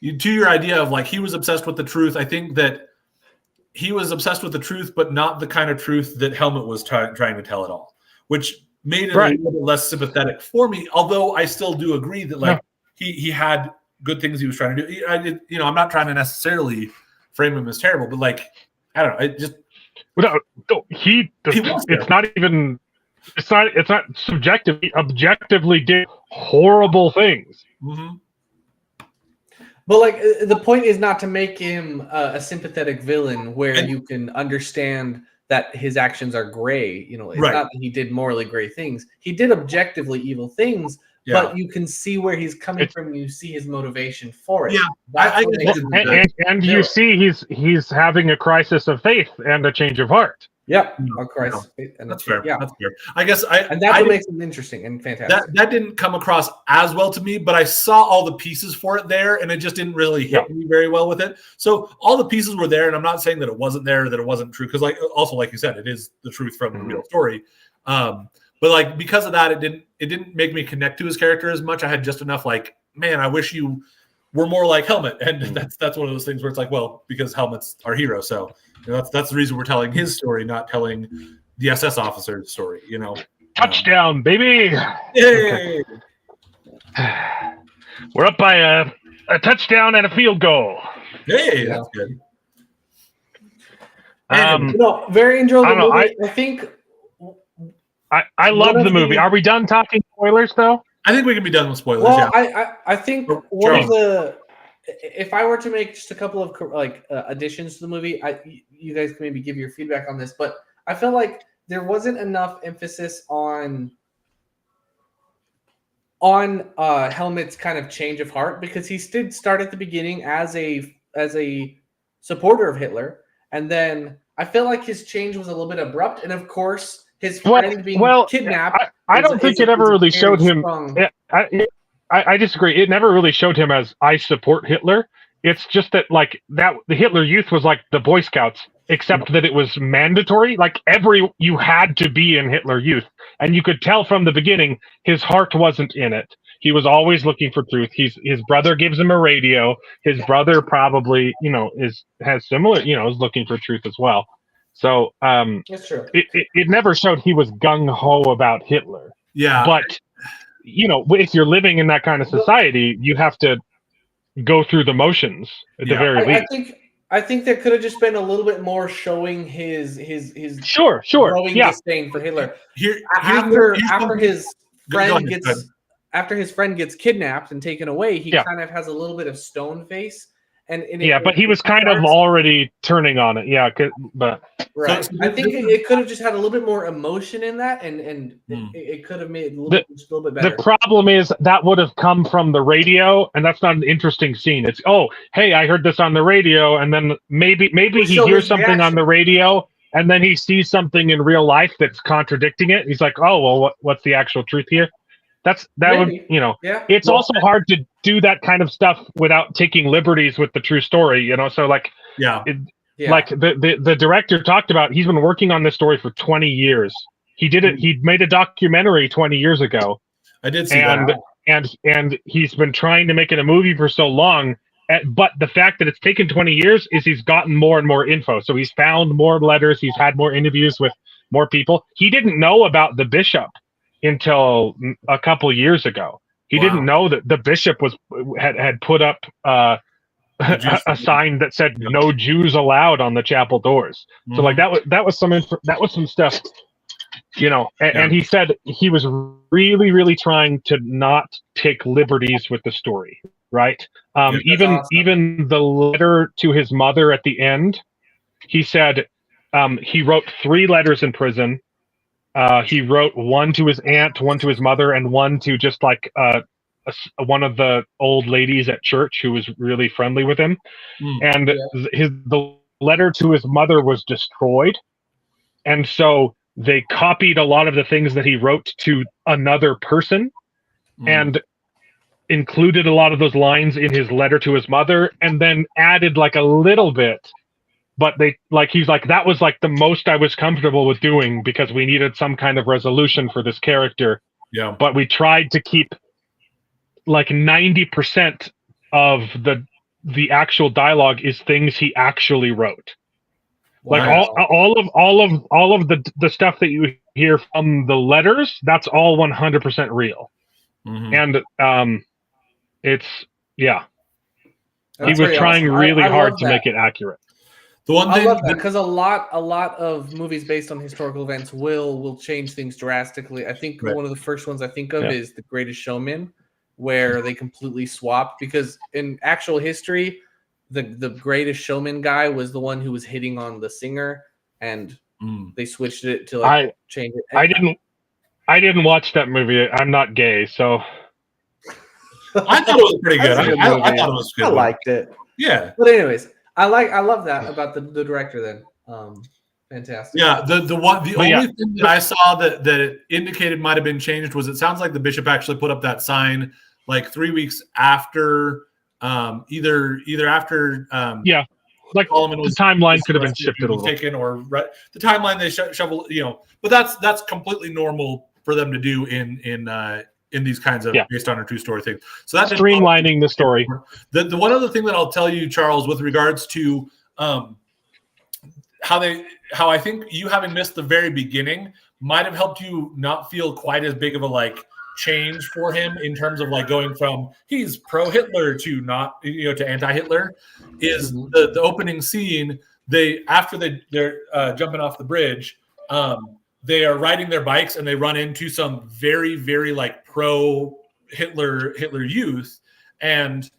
to your idea of, like, he was obsessed with the truth, I think that he was obsessed with the truth, but not the kind of truth that Helmut was trying to tell at all, which made it a little bit less sympathetic for me. Although I still do agree that, like, he had good things he was trying to do. I'm not trying to necessarily frame him as terrible, but, like, I don't know. It just it's not even. It's not subjective. He objectively did horrible things. Mm-hmm. But, like, the point is not to make him a sympathetic villain where you can understand that his actions are gray. It's not that he did morally gray things. He did objectively evil things, but you can see where he's coming from. You see his motivation for it. Yeah, and you see he's having a crisis of faith and a change of heart. Yep, Christ. That's fair. Yeah, that's fair. I guess and that's what makes it interesting and fantastic. That didn't come across as well to me, but I saw all the pieces for it there, and it just didn't really hit me very well with it. So all the pieces were there, and I'm not saying that it wasn't there, that it wasn't true, because, like, also, like you said, it is the truth from the real story. But, like, because of that, it didn't make me connect to his character as much. I had just enough, like, man, I wish you were more like Helmut, and that's one of those things where it's like, well, because Helmut's our hero, so. That's the reason we're telling his story, not telling the SS officer's story. Touchdown, baby! Yay! We're up by a touchdown and a field goal. Hey, that's good. Very enjoyable movie. I think I love the movie. Are we done talking spoilers, though? I think we can be done with spoilers. Well, I think one of the. If I were to make just a couple of additions to the movie, you guys can maybe give your feedback on this, but I felt like there wasn't enough emphasis on Helmut's kind of change of heart, because he did start at the beginning as a supporter of Hitler, and then I feel like his change was a little bit abrupt, and of course his friend being kidnapped. I don't think it ever really showed him. I disagree. It never really showed him as I support Hitler. It's just that, like, that the Hitler Youth was like the Boy Scouts, except that it was mandatory. Like, you had to be in Hitler Youth, and you could tell from the beginning his heart wasn't in it. He was always looking for truth. His brother gives him a radio. His brother probably has similar is looking for truth as well. So that's true. It never showed he was gung ho about Hitler. Yeah, but. If you're living in that kind of society, you have to go through the motions at the very least. I think there could have just been a little bit more showing his sure growing disdain for Hitler. After his friend gets kidnapped and taken away, he kind of has a little bit of stone face. But he was kind of already turning on it. Yeah, but right. I think it could have just had a little bit more emotion in that, and it could have made it a little bit better. The problem is that would have come from the radio, and that's not an interesting scene. It's hey, I heard this on the radio, and then maybe he hears something on the radio, and then he sees something in real life that's contradicting it. He's like, oh well, what's the actual truth here? It's also hard to do that kind of stuff without taking liberties with the true story, so like like the director talked about, he's been working on this story for 20 years. He made a documentary 20 years ago. I did see that. And he's been trying to make it a movie for so long, but the fact that it's taken 20 years is he's gotten more and more info. So he's found more letters, he's had more interviews with more people. He didn't know about the bishop until a couple years ago. He didn't know that the bishop had put up a sign that said "No Jews allowed" on the chapel doors. So like that was some stuff And he said he was really, really trying to not take liberties with the story, right? Even awesome. even the letter to his mother at the end, he said he wrote 3 letters in prison. He wrote one to his aunt, one to his mother, and one to just like one of the old ladies at church who was really friendly with him. And the letter to his mother was destroyed, and so they copied a lot of the things that he wrote to another person and included a lot of those lines in his letter to his mother, and then added like a little bit. But he's like, that was like the most I was comfortable with doing because we needed some kind of resolution for this character. Yeah. But we tried to keep like 90% of the actual dialogue is things he actually wrote. Like all of the stuff that you hear from the letters, that's all 100% real. And it's he was trying really hard to make it accurate. The one thing I love that because a lot of movies based on historical events will change things drastically. I think one of the first ones I think of is The Greatest Showman, where they completely swapped, because in actual history, the Greatest Showman guy was the one who was hitting on the singer, and they switched it to change it. I didn't watch that movie. I'm not gay, so I thought it was pretty good. I thought it was good. I liked it. Yeah. But anyways, I love that about the director then. Fantastic. Yeah, the only thing that I saw that it indicated might have been changed was it sounds like the bishop actually put up that sign like 3 weeks after either after like the timeline could have been shifted a little. Taken or the timeline they shovel, but that's completely normal for them to do in these kinds of based on a true story things. So that's streamlining the story. The one other thing that I'll tell you, Charles, with regards to how I think you having missed the very beginning might have helped you not feel quite as big of a change for him in terms of going from he's pro-Hitler to not to anti-Hitler is the opening scene. After they're jumping off the bridge, they are riding their bikes and they run into some very, very pro-Hitler youth, and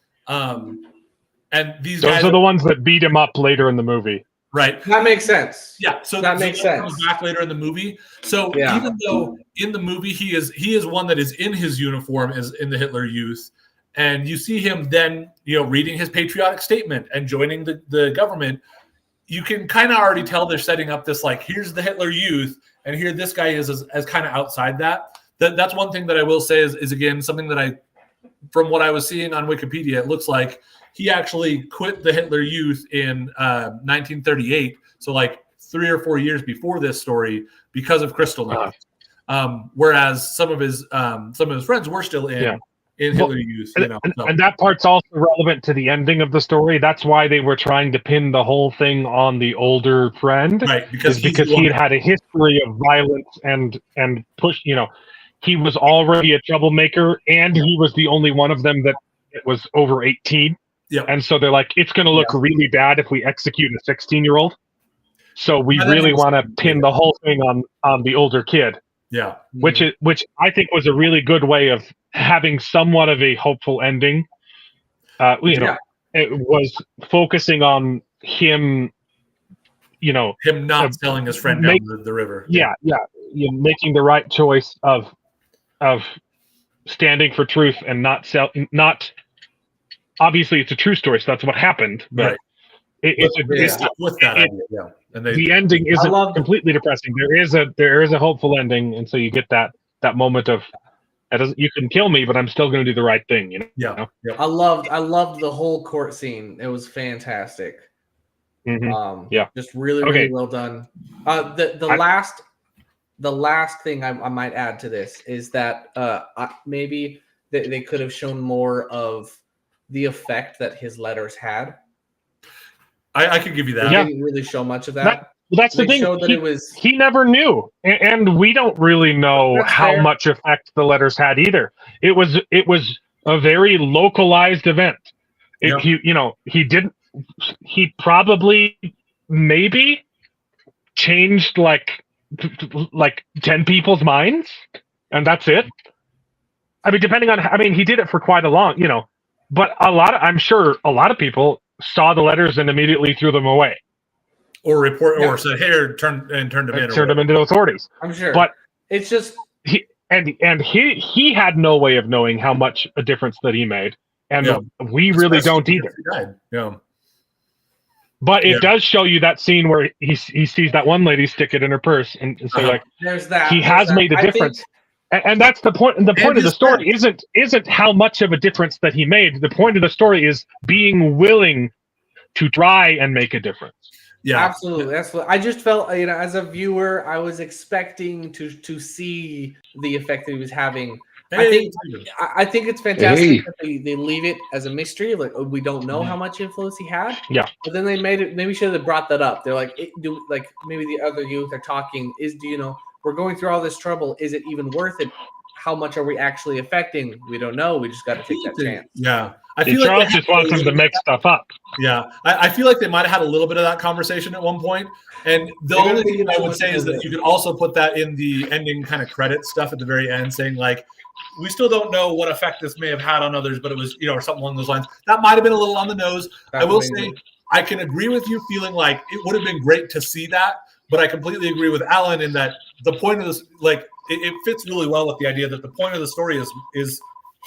these guys are the ones that beat him up later in the movie. Right. That makes sense. Yeah. So that makes sense. Comes back later in the movie. So even though in the movie he is one that is in his uniform as in the Hitler Youth, and you see him then reading his patriotic statement and joining the government, you can kind of already tell they're setting up this here's the Hitler Youth, and here this guy is as kind of outside that. That's one thing that I will say is again something that from what I was seeing on Wikipedia, it looks like he actually quit the Hitler Youth in 1938, so 3 or 4 years before this story, because of crystal meth. Whereas some of his friends were still in Hitler Youth. And that part's also relevant to the ending of the story. That's why they were trying to pin the whole thing on the older friend, right? Because he had a history of violence and push. He was already a troublemaker, and he was the only one of them that was over 18. Yeah. And so they're like, it's going to look really bad if we execute a 16-year-old. So we really want to pin the whole thing on the older kid. Yeah. Which I think was a really good way of having somewhat of a hopeful ending. It was focusing on him, him not selling his friend down the river. Yeah. Making the right choice of standing for truth and not obviously it's a true story, so that's what happened. But the ending isn't completely depressing. There is a hopeful ending, and so you get that moment of you can kill me, but I'm still going to do the right thing. Yeah. I loved the whole court scene. It was fantastic. Just really, really well done. The last thing I might add to this is that maybe they could have shown more of the effect that his letters had. I could give you that. They didn't really show much of that. That's the thing. He never knew, and we don't really know how much effect the letters had either. It was a very localized event. He probably maybe changed like 10 people's minds, and that's it. I mean, depending on, I mean, he did it for quite a long, but I'm sure a lot of people saw the letters and immediately threw them away. Or said, "Here, turned them in." Turned them into the authorities. I'm sure. But it's just he had no way of knowing how much a difference that he made, and we really don't either. Yeah. But it does show you that scene where he sees that one lady stick it in her purse, and so like, there's that he has made a difference. And that's the point. And the point of the story isn't how much of a difference that he made. The point of the story is being willing to try and make a difference. Yeah, absolutely. That's what I just felt. As a viewer, I was expecting to see the effect that he was having. I think it's fantastic that they leave it as a mystery. Like, we don't know how much influence he had. Yeah. But then they made it. Maybe should have brought that up. They're like, maybe the other youth are talking. We're going through all this trouble. Is it even worth it? How much are we actually affecting? We don't know. We just got to take that chance. Yeah. I feel Charles just wants him to make stuff up. Yeah. I feel like they might have had a little bit of that conversation at one point. And the only thing I would say is that you could also put that in the ending kind of credit stuff at the very end, saying like, we still don't know what effect this may have had on others, but it was, or something along those lines. That might have been a little on the nose. I will say, I can agree with you feeling like it would have been great to see that, but I completely agree with Alan in that the point of this, like, it fits really well with the idea that the point of the story is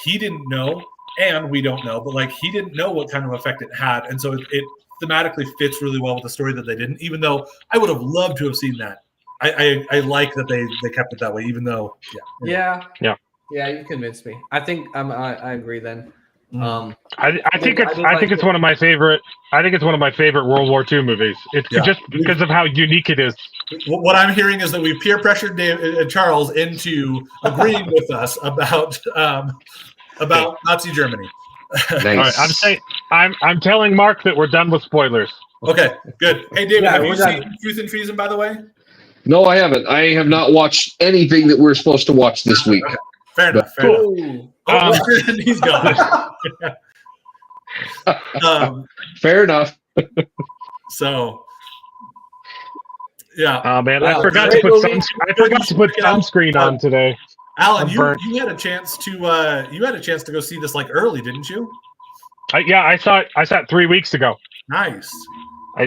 he didn't know, and we don't know, but like he didn't know what kind of effect it had, and so it thematically fits really well with the story that they didn't. Even though I would have loved to have seen that, I like that they kept it that way. Even though, yeah, you convinced me. I think I agree then. I think it's one of my favorite. I think it's one of my favorite World War II movies. It's just because of how unique it is. What I'm hearing is that we peer pressured Charles into agreeing with us about Nazi Germany. Nice. All right, I'm telling Mark that we're done with spoilers. Okay, good. Hey, David, have you seen Truth and Treason, by the way? No, I haven't. I have not watched anything that we're supposed to watch this week. Fair enough. He's gone. Fair enough. So, yeah. Oh man, I forgot to put sunscreen on today. Alan, you had a chance to go see this like early, didn't you? I saw it 3 weeks ago. Nice.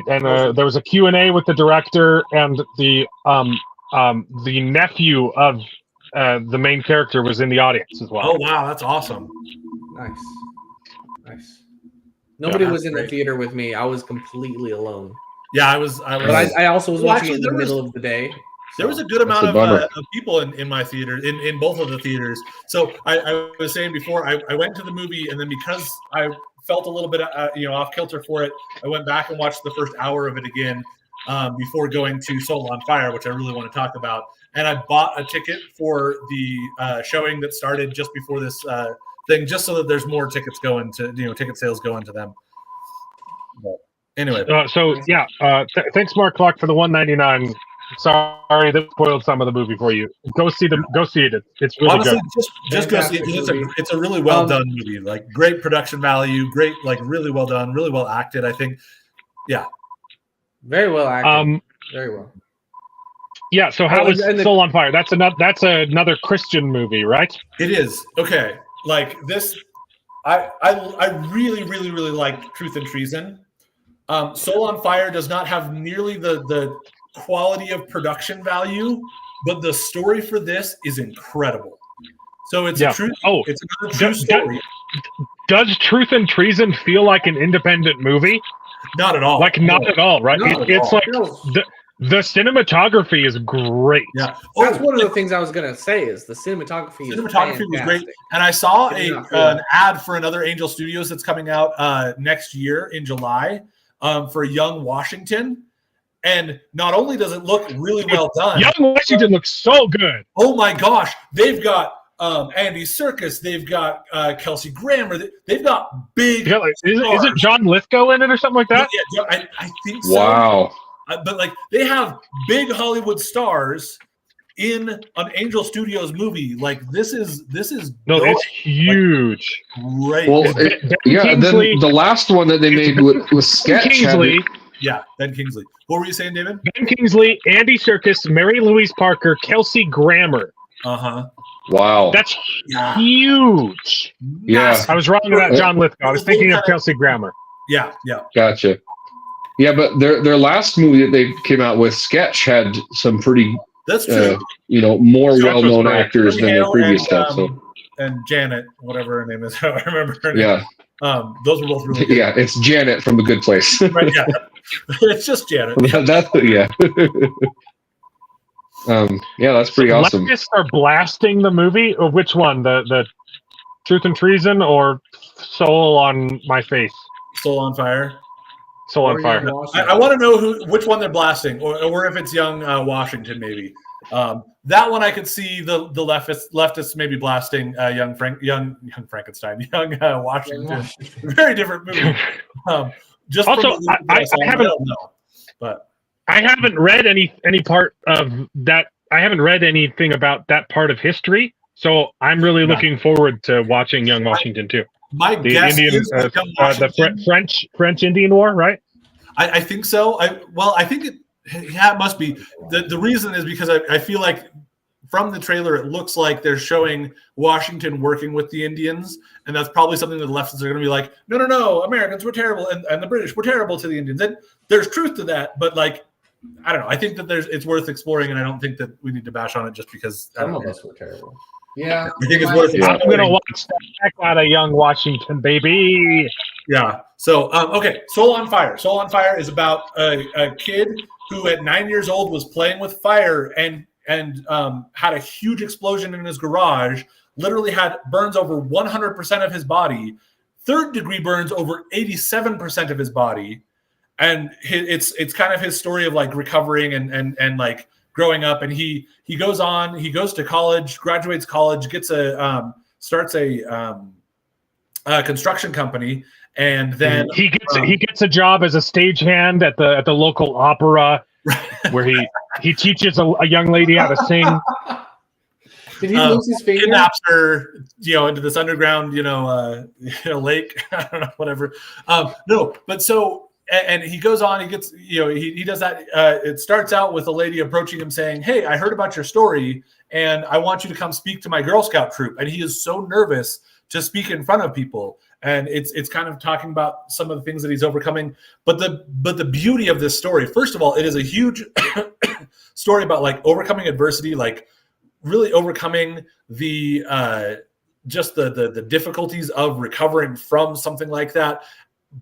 There was a Q&A with the director and the nephew of the main character was in the audience as well. Oh wow, that's awesome. Nice. Nobody was in the theater with me. I was completely alone. Yeah, I was. But I also was watching it in the middle of the day. There was a good amount of people in my theater, in both of the theaters. So I was saying before, I went to the movie, and then because I felt a little bit off kilter for it, I went back and watched the first hour of it again before going to Soul on Fire, which I really want to talk about. And I bought a ticket for the showing that started just before this thing, just so that there's more tickets going to ticket sales going to them. But anyway, thanks, Mark Clark, for the $1.99. Sorry, that spoiled some of the movie for you. Go see it. It's really honestly good. Just go see it. It's a really well done movie. Like great production value, great, like really well done, really well acted. I think, yeah, very well acted. Very well. Yeah. So how is Soul on Fire? That's another Christian movie, right? It is. Okay. Like this, I really, really, really like Truth and Treason. Soul on Fire does not have nearly the quality of production value, but the story for this is incredible. So it's a true. Oh, it's another true story. Does Truth and Treason feel like an independent movie? Not at all. Not at all, right? It's like the cinematography is great. Yeah, that's one of the things I was gonna say is the cinematography was great. And I saw an ad for another Angel Studios that's coming out next year in July for Young Washington. And not only does it look really well done, Young Washington looks so good. Oh my gosh, they've got Andy Serkis, they've got Kelsey Grammer, they've got big. Yeah, isn't John Lithgow in it or something like that? Yeah, I think so. Wow. But like they have big Hollywood stars in an Angel Studios movie. Like this is it's huge. Like, great. Well, then the last one that they made with Sketch. Kingsley. Yeah, Ben Kingsley. What were you saying, David? Ben Kingsley, Andy Serkis, Mary Louise Parker, Kelsey Grammer. Wow. That's huge. Yeah. I was wrong about John Lithgow. I was thinking of Kelsey Grammer. Yeah. Gotcha. Yeah, but their last movie that they came out with, Sketch, had some pretty That's true. more well-known actors than their previous stuff. And Janet, whatever her name is, I don't remember her name. Yeah. Those were both really good. Yeah, it's Janet from The Good Place. Right, yeah. It's just Janet. That's that's pretty awesome. Leftists are blasting the movie. Or which one? The Truth and Treason or Soul on My Face? Soul on Fire. Soul on Fire. I want to know which one they're blasting, or if it's young Washington, maybe. That one I could see the leftists maybe blasting young Frankenstein, young Washington. Very different movie. Just also, I haven't know, but I haven't read any part of that. I haven't read anything about that part of history, so I'm really looking forward to watching Young Washington too. My guess is the French Indian War, right? I think so. I think it must be. The reason is because I feel like from the trailer it looks like they're showing Washington working with the Indians, and that's probably something that the leftists are going to be like, no, Americans were terrible, and the British were terrible to the Indians. And there's truth to that, but like, I don't know. I think that it's worth exploring, and I don't think that we need to bash on it just because some of us were terrible. Yeah, I think it's worth. I'm going to watch the heck out of Young Washington, baby. Yeah. So, okay. Soul on Fire. Soul on Fire is about a kid who at 9 years old was playing with fire and had a huge explosion in his garage. Literally had burns over 100% of his body, third-degree burns over 87% of his body, and it's kind of his story of like recovering and like growing up. And he goes to college, graduates college, starts a construction company, and then he gets a job as a stagehand at the local opera, where he teaches a young lady how to sing. Did he lose his finger? Kidnaps her, into this underground, lake. I don't know, whatever. No, but so. And he goes on, he gets, he does that. It starts out with a lady approaching him saying, "Hey, I heard about your story and I want you to come speak to my Girl Scout troop." And he is so nervous to speak in front of people. And it's kind of talking about some of the things that he's overcoming. But the beauty of this story, first of all, it is a huge story about like overcoming adversity, like really overcoming the just the difficulties of recovering from something like that.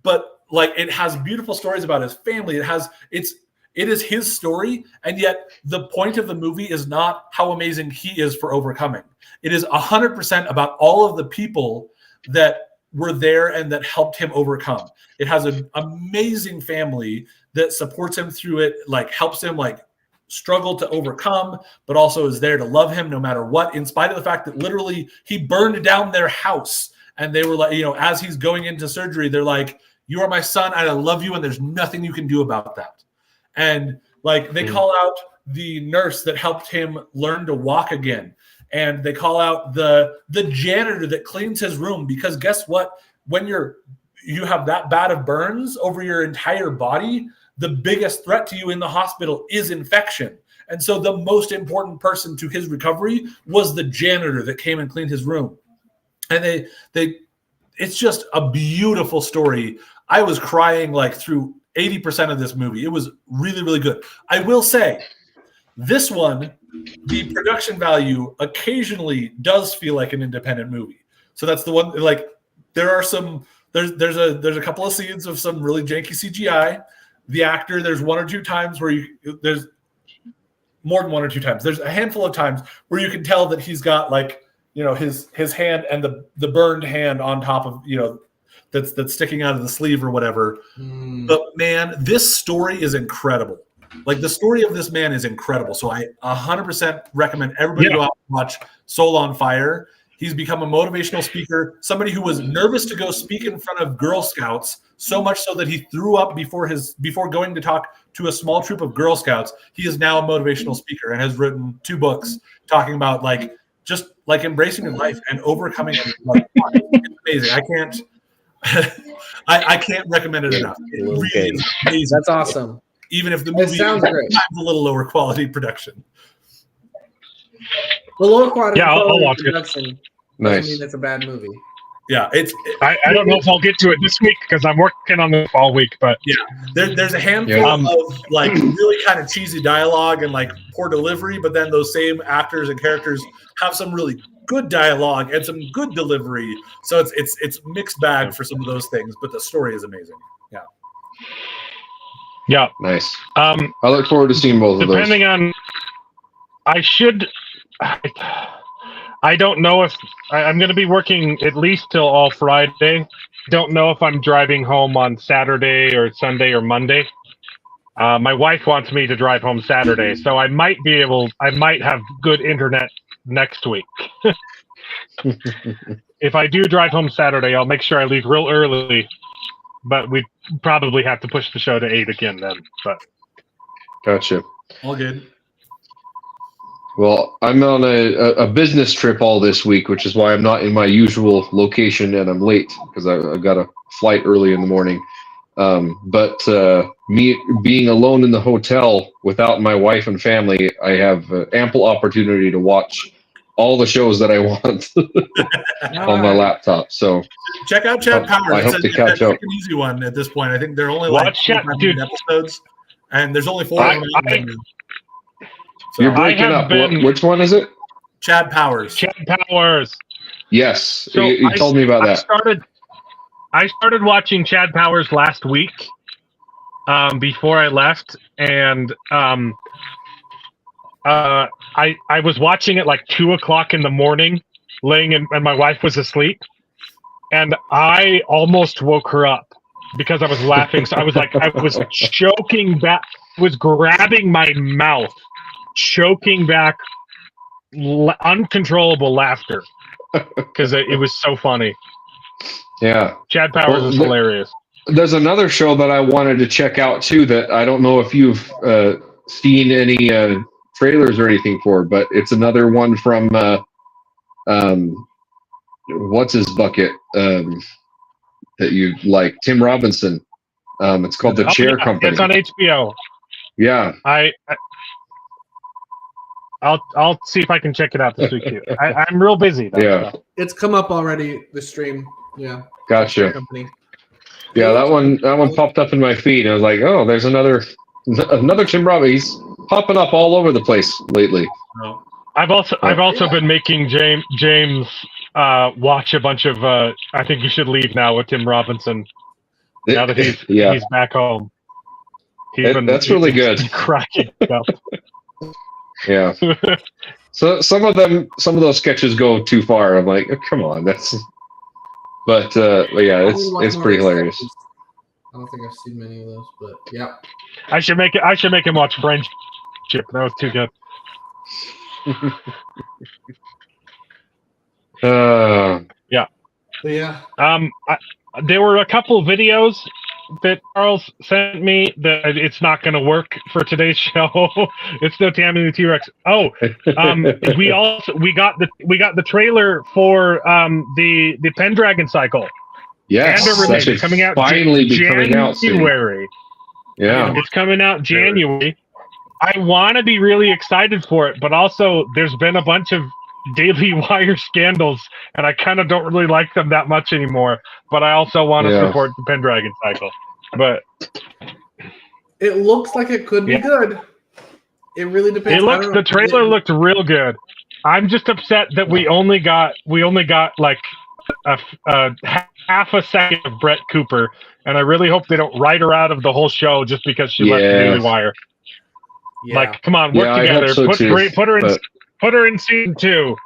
But like, it has beautiful stories about his family. It is his story, and yet the point of the movie is not how amazing he is for overcoming. It is 100% about all of the people that were there and that helped him overcome. It has an amazing family that supports him through it, like helps him like struggle to overcome, but also is there to love him no matter what, in spite of the fact that literally he burned down their house. And they were like, as he's going into surgery, they're like, "You are my son, and I love you, and there's nothing you can do about that." And like, they call out the nurse that helped him learn to walk again. And they call out the janitor that cleans his room, because guess what? When you have that bad of burns over your entire body, the biggest threat to you in the hospital is infection. And so the most important person to his recovery was the janitor that came and cleaned his room. And it's just a beautiful story. I was crying like through 80% of this movie. It was really, really good. I will say, this one, the production value occasionally does feel like an independent movie. So that's the one. Like, there's a couple of scenes of some really janky CGI. The actor, there's one or two times where there's more than one or two times. There's a handful of times where you can tell that he's got like, his hand and the burned hand on top of, that's sticking out of the sleeve or whatever. But man, this story is incredible. Like, the story of this man is incredible. So I 100% recommend everybody go out and watch Soul on Fire. He's become a motivational speaker, somebody who was nervous to go speak in front of Girl Scouts, so much so that he threw up before going to talk to a small troop of Girl Scouts. He is now a motivational speaker and has written 2 books talking about like just like embracing your life and overcoming it. Like, it's amazing. I can't recommend it enough. It really is amazing. That's awesome. Even if the It movie sounds great. has a little lower quality production. The lower quality, Yeah, I'll watch it. production doesn't Nice. mean it's a bad movie. Yeah, I don't know if I'll get to it this week because I'm working on this all week. But there's a handful of like really kind of cheesy dialogue and like poor delivery, but then those same actors and characters have some really good dialogue and some good delivery. So it's mixed bag for some of those things, but the story is amazing. Yeah. Nice. I look forward to seeing both of those. Depending on, I don't know if I'm going to be working at least till all Friday. Don't know if I'm driving home on Saturday or Sunday or Monday. My wife wants me to drive home Saturday, so I might have good internet next week. If I do drive home Saturday, I'll make sure I leave real early. But we probably have to push the show to 8 again then. But Gotcha. All good. Well, I'm on a business trip all this week, which is why I'm not in my usual location and I'm late because I've got a flight early in the morning. But me being alone in the hotel without my wife and family, I have ample opportunity to watch all the shows that I want on my laptop. So check out Chad Powers. I hope to catch up. It's an easy one at this point. I think they're only episodes, and there's only 4 of them. So, you're breaking up. Which one is it? Chad Powers. Chad Powers. Yes, So you told me about that. I started watching Chad Powers last week before I left, and I was watching it like 2:00 in the morning, and my wife was asleep, and I almost woke her up because I was laughing. So I was choking back, was grabbing my mouth, choking back, uncontrollable laughter because it was so funny. Yeah, Chad Powers is hilarious. There's another show that I wanted to check out too that I don't know if you've seen any trailers or anything for, but it's another one from what's his bucket that you like, Tim Robinson. It's called The Chair Company. It's on HBO. Yeah, I'll see if I can check it out this week too. I'm real busy though. Yeah, so. It's come up already. The stream. Yeah. Gotcha. Company. Yeah, that one popped up in my feed. I was like, oh, there's another Tim Robbins. He's popping up all over the place lately. Oh. I've also been making James watch a bunch of I Think You Should Leave Now with Tim Robinson. Now that he's back home. That's really good. Cracking up. Yeah. So some of those sketches go too far. I'm like, oh, come on, but yeah, it's pretty hilarious. I don't think I've seen many of those, but yeah. I should make him watch Friendship. That was too good. Yeah. There were a couple videos that Charles sent me that it's not going to work for today's show. It's no Tammy the T-Rex. Oh, we got the trailer for the Pendragon cycle. Yes, that should coming out finally be coming out soon. January. Yeah, it's coming out January. I want to be really excited for it, but also there's been a bunch of Daily Wire scandals, and I kind of don't really like them that much anymore. But I also want to support the Pendragon cycle. But it looks like it could be good. It really depends. The trailer looked real good. I'm just upset that we only got like a half a second of Brett Cooper, and I really hope they don't write her out of the whole show just because she left the Daily Wire. Yeah. Like, come on, work together. So put her in season 2.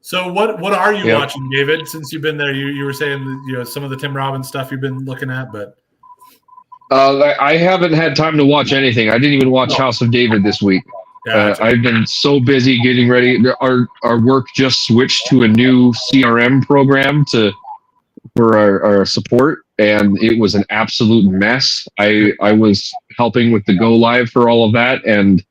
So what are you watching, David? Since you've been there, you were saying some of the Tim Robbins stuff you've been looking at, but I haven't had time to watch anything. I didn't even watch House of David this week. I've been so busy getting ready. Our work just switched to a new CRM program for our support, and it was an absolute mess. I was helping with the go live for all of that, and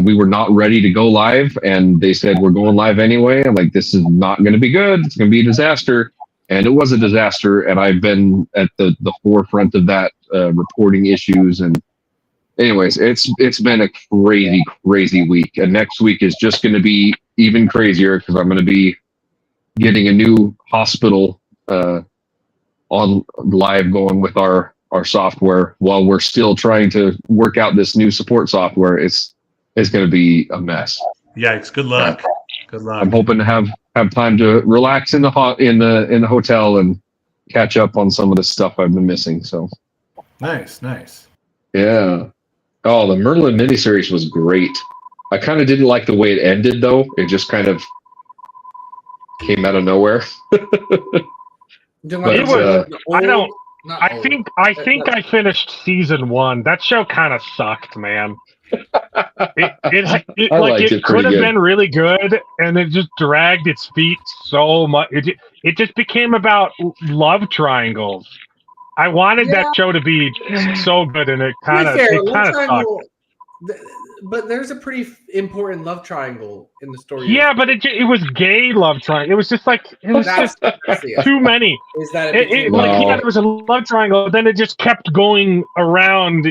we were not ready to go live, and they said we're going live anyway. I'm like, this is not going to be good. It's going to be a disaster. and it was a disaster. And I've been at the forefront of that, reporting issues. And anyways, it's been a crazy week. And next week is just going to be even crazier because I'm going to be getting a new hospital on live going with our software while we're still trying to work out this new support software. It's going to be a mess. Yikes! Good luck. Good luck. I'm hoping to have time to relax in the hotel and catch up on some of the stuff I've been missing. So nice. Yeah. Oh, the Merlin miniseries was great. I kind of didn't like the way it ended, though. It just kind of came out of nowhere. I think I finished season 1. That show kind of sucked, man. It could have been really good, and it just dragged its feet so much. It just became about love triangles. I wanted that show to be so good, and it kind of sucked. But there's a pretty important love triangle in the story. Yeah, but it was gay love triangle. It was just too many. Is that there was a love triangle, then it just kept going around.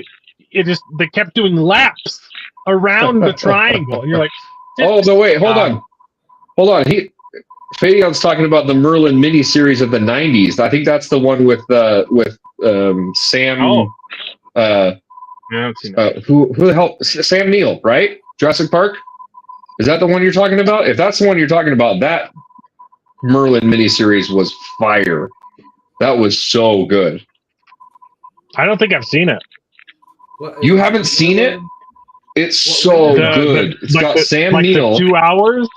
They kept doing laps around the triangle, and you're like, oh no, wait, hold on. Fadion's talking about the Merlin miniseries of the '90s. I think that's the one with Sam. Who the hell? Sam Neill, right? Jurassic Park. Is that the one you're talking about? If that's the one you're talking about, that Merlin miniseries was fire. That was so good. I don't think I've seen it. You haven't seen it? It's so good. It's got Sam Neill. 2 hours.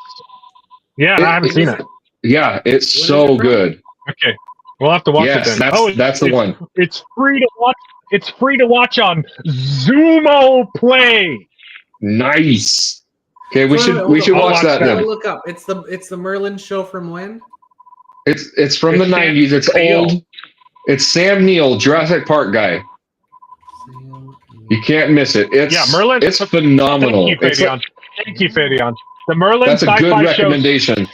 Yeah, I haven't seen it. Yeah, it's so good. Okay, we'll have to watch it then. That's the one. It's free to watch. It's free to watch on Zumo Play. Nice. Okay, we should watch that then. Look up. It's the Merlin show from when? It's from the '90s. It's old. It's Sam Neill, Jurassic Park guy. You can't miss it. Merlin. It's phenomenal. Thank you, Fadion. The Merlin that's a sci-fi good recommendation.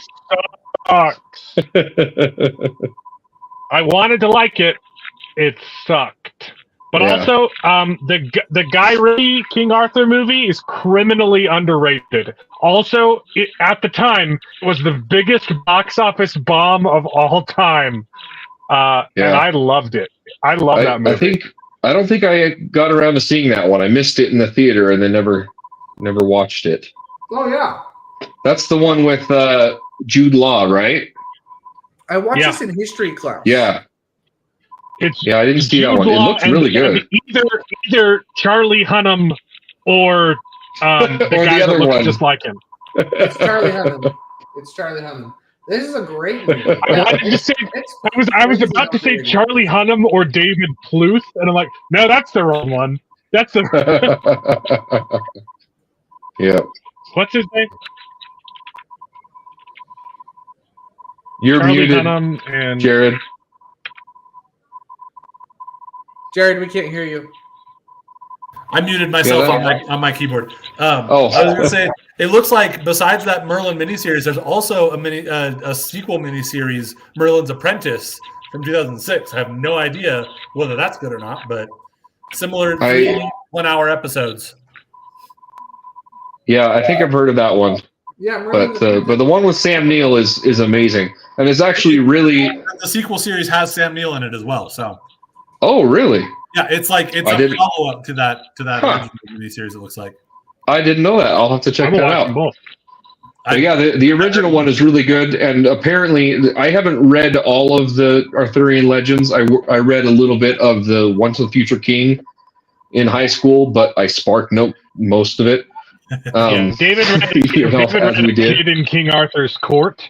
Sucks. I wanted to like it. It sucked. But also, the Guy Ritchie King Arthur movie is criminally underrated. Also, at the time, it was the biggest box office bomb of all time, and I loved it. I love that movie. I don't think I got around to seeing that one. I missed it in the theater and then never watched it. Oh yeah, that's the one with Jude Law, right? I watched this in history class. Yeah. I didn't see that one. It looks really good. Either Charlie Hunnam or the guy that looks just like him. It's Charlie Hunnam. This is a great movie. I was about to say Charlie Hunnam or David Pluth, and I'm like, no, that's the wrong one. That's the. Yeah. What's his name? You're Charlie muted, Hunnam and Jared. Jared, we can't hear you. I muted myself on my keyboard. I was going to say, it looks like besides that Merlin miniseries, there's also a sequel miniseries, Merlin's Apprentice, from 2006. I have no idea whether that's good or not, but similar 1-hour episodes. Yeah, I think I've heard of that one. Yeah, but the one with Sam Neill is amazing, and it's actually really the sequel series has Sam Neill in it as well. So. Oh, really? Yeah, it's a follow-up to that original miniseries. It looks like. I didn't know that. I'll have to check that out. The original one is really good, and apparently I haven't read all of the Arthurian legends. I read a little bit of the Once a Future King in high school, but I spark note most of it. David read Kid in King Arthur's Court.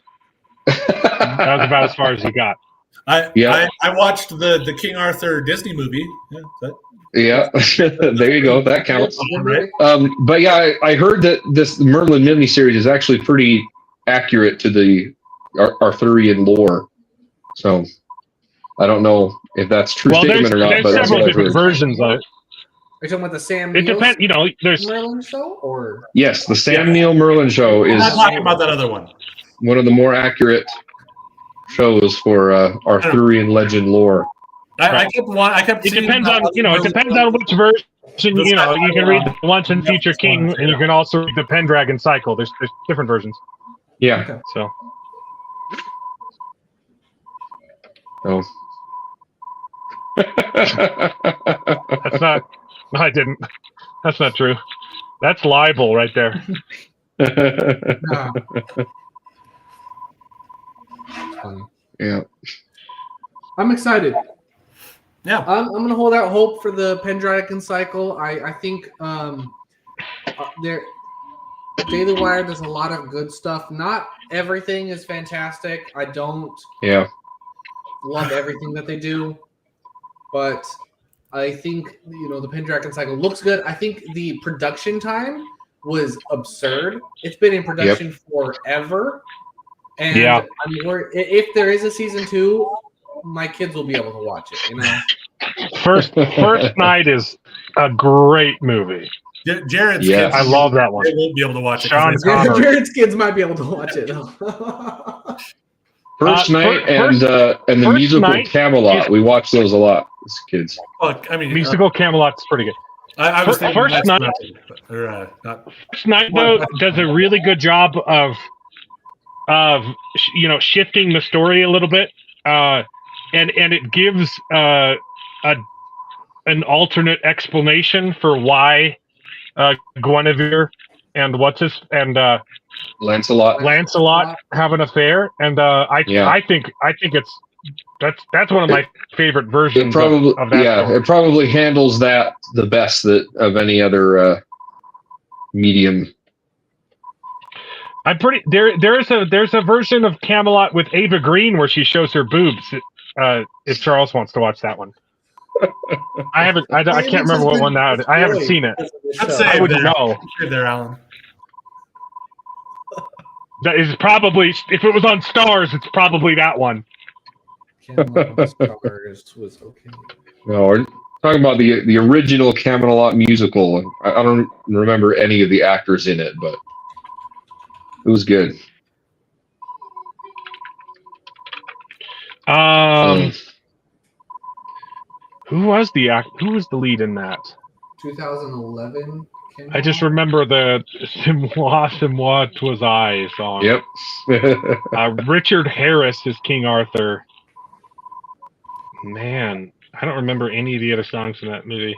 That was about as far as he got. I watched the King Arthur Disney movie. Yeah, there you go. That counts. But yeah, I heard that this Merlin miniseries is actually pretty accurate to the Arthurian lore. So I don't know if that's true statement or not. There's several different versions of it. Are you talking about the Sam? It depends. There's Merlin show or yes, the Sam Neill Merlin show is. I'm not talking about that other one. One of the more accurate shows for Arthurian legend lore. I kept. It seeing depends that on other it really depends cool- on which version. The You know, you can read the Once and Netflix Future King, ones, and you yeah. can also read the Pendragon Cycle. There's different versions. Yeah. Okay. So Oh. that's not. I didn't. That's not true. That's libel right there. Nah. Funny. Yeah. I'm excited. Yeah. I'm gonna hold out hope for the Pendragon Cycle. I think there Daily Wire does a lot of good stuff. Not everything is fantastic. I don't Yeah. love everything that they do, but I think the Pendragon Cycle looks good. I think the production time was absurd. It's been in production forever, and Yeah. I'm worried if there is a season 2, my kids will be able to watch it. First Night is a great movie. Jared's Yes. kids. I love that one. They won't be able to watch it. Sean 'cause they- Connery. Jared's kids might be able to watch it. First Night first- and the First musical Night Camelot. is- We watched those a lot as kids. Look, I mean, Musical Camelot's pretty good. I was thinking First Next Night- Mountain, or not. First Night though does a really good job of shifting the story a little bit, and it gives an alternate explanation for why Guinevere and Lancelot. have an affair, and I think that's one of my favorite versions It probably of that story. it probably handles that the best of any other medium. I'm pretty there's a version of Camelot with Ava Green where she shows her boobs. If Charles wants to watch that one, I can't remember what one that. I haven't seen it. Let's I say wouldn't know. there, Alan. That is probably, if it was on Stars, it's probably that one. Camelot Stars was okay. No, we're talking about the original Camelot musical. I don't remember any of the actors in it, but it was good. Who was the lead in that? 2011. I just remember the "C'est moi, 'twas I" song. Yep. Richard Harris is King Arthur. Man, I don't remember any of the other songs in that movie.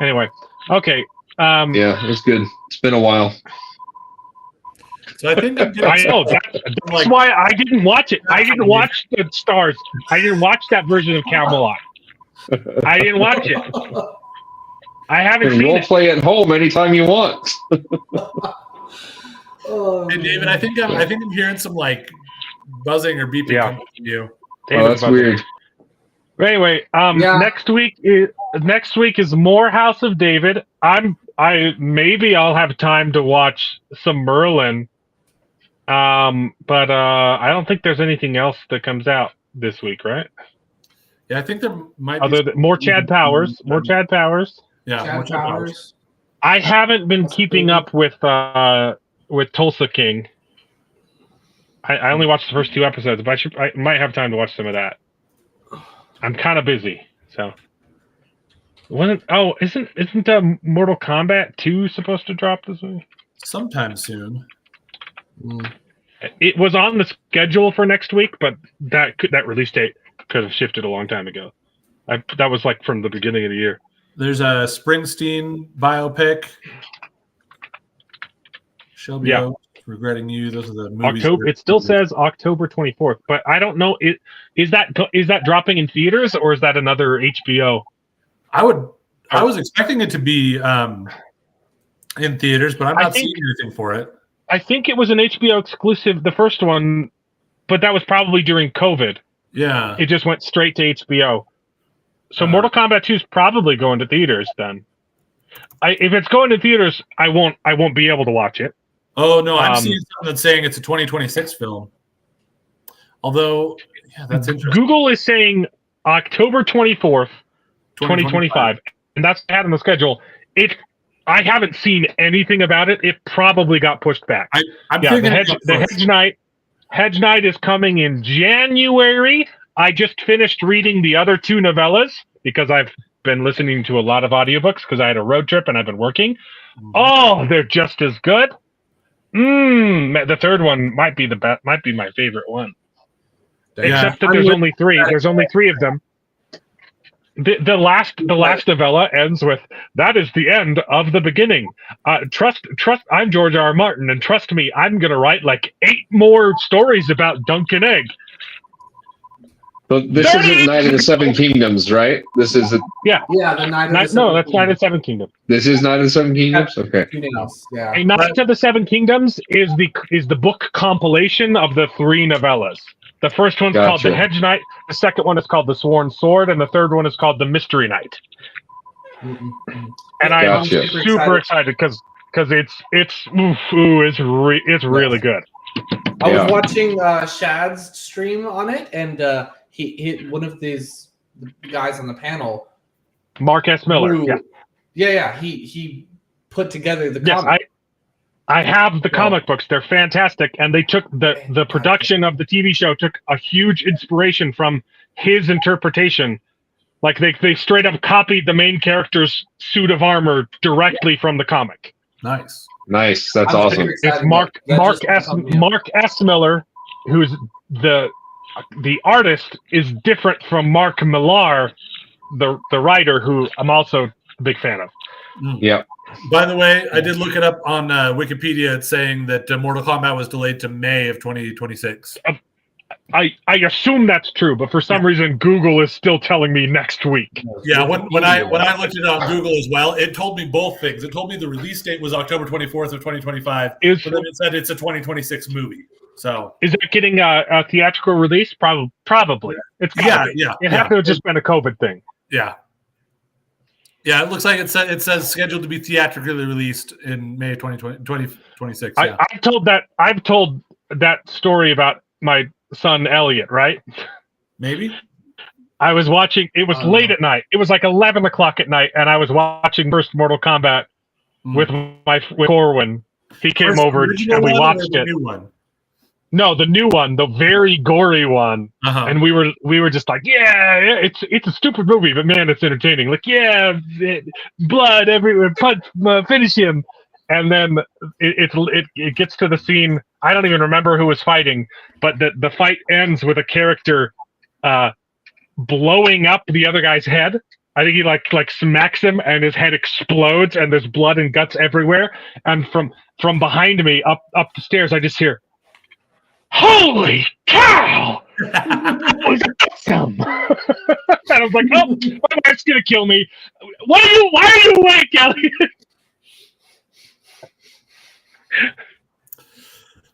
Anyway, okay. Yeah, it was good. It's been a while. So I think I'm getting I know that's why I didn't watch it. I didn't watch the Stars. I didn't watch that version of Camelot. I didn't watch it. I haven't And seen role it. play at home anytime you want. Oh, Hey, David, I think I'm hearing some like buzzing or beeping Yeah. coming from you. Oh, that's weird. But anyway, Yeah. next week is more House of David. Maybe I'll have time to watch some Merlin. But I don't think there's anything else that comes out this week, right? Yeah, I think there might Other be than more Chad Powers. Yeah, more Chad Chad Powers. Powers. I haven't been keeping up with Tulsa King. I only watched the first 2 episodes, but I might have time to watch some of that. I'm kind of busy, so. Isn't Mortal Kombat 2 supposed to drop this week? Sometime soon. It was on the schedule for next week, but that release date could have shifted a long time ago. That was like from the beginning of the year. There's a Springsteen biopic. Shelby Oaks, Regretting You. Those are the movies. It still says October 24th, but I don't know. Is that dropping in theaters or is that another HBO? I was expecting it to be in theaters, but I'm not seeing anything for it. I think it was an HBO exclusive, the first one, but that was probably during COVID. Yeah. It just went straight to HBO. So Mortal Kombat 2 is probably going to theaters then. If it's going to theaters, I won't be able to watch it. Oh no, I'm seeing something that's saying it's a 2026 film. Although, yeah, that's interesting. Google is saying October 24th, 2025, and that's what I had on the schedule. I haven't seen anything about it. It probably got pushed back. I'm thinking the Hedge Hedge Knight is coming in January. I just finished reading the other 2 novellas because I've been listening to a lot of audiobooks because I had a road trip and I've been working. Oh, they're just as good. The third one might be the best. Might be my favorite one. Except that there's only 3. There's only 3 of them. The last novella ends with, "That is the end of the beginning. Trust. I'm George R. R. Martin, and trust me, I'm gonna write like 8 more stories about Duncan Egg." But this isn't Night of the Seven Kingdoms, right? This is the Night of the Seven No, that's Night of the Seven Kingdoms. This is Night of the Seven Kingdoms. Okay. Yeah. A Night of the Seven Kingdoms is the book compilation of the 3 novellas. The first one's called The Hedge Knight, the second one is called The Sworn Sword, and the third one is called The Mystery Knight. And I'm super excited because it's really good. I was watching Shad's stream on it, and he one of the guys on the panel, Mark S. Miller. He put together the comic. I have the comic books. They're fantastic, and they took the production of the TV show took a huge inspiration from his interpretation. Like they straight up copied the main character's suit of armor directly from the comic. Nice. That's awesome. It's Mark S. Miller, who's the artist, is different from Mark Millar, the writer, who I'm also a big fan of. Yeah. By the way, I did look it up on Wikipedia. It's saying that Mortal Kombat was delayed to May of 2026. I assume that's true, but for some reason Google is still telling me next week. Yeah, when I looked it up on Google as well, it told me both things. It told me the release date was October 24th of 2025, but then it said it's a 2026 movie. So is it getting a theatrical release? Probably. It's It had to have just been a COVID thing. Yeah. Yeah, it looks like it says scheduled to be theatrically released in May 2026. Yeah. I've told that story about my son Elliot, right? Maybe. I was watching. It was late at night. It was like 11 o'clock at night, and I was watching first Mortal Kombat with Corwin. He came over and we watched it. New one? No, the new one, the very gory one. And we were just like, it's a stupid movie, but man, it's entertaining. Like, blood everywhere, punch, finish him. And then it gets to the scene. I don't even remember who was fighting, but the fight ends with a character blowing up the other guy's head. I think he like smacks him, and his head explodes, and there's blood and guts everywhere. And from behind me, up the stairs, I just hear, "Holy cow! That was awesome!" And I was like, "Oh, my wife's gonna kill me. Why are you awake, Elliot?"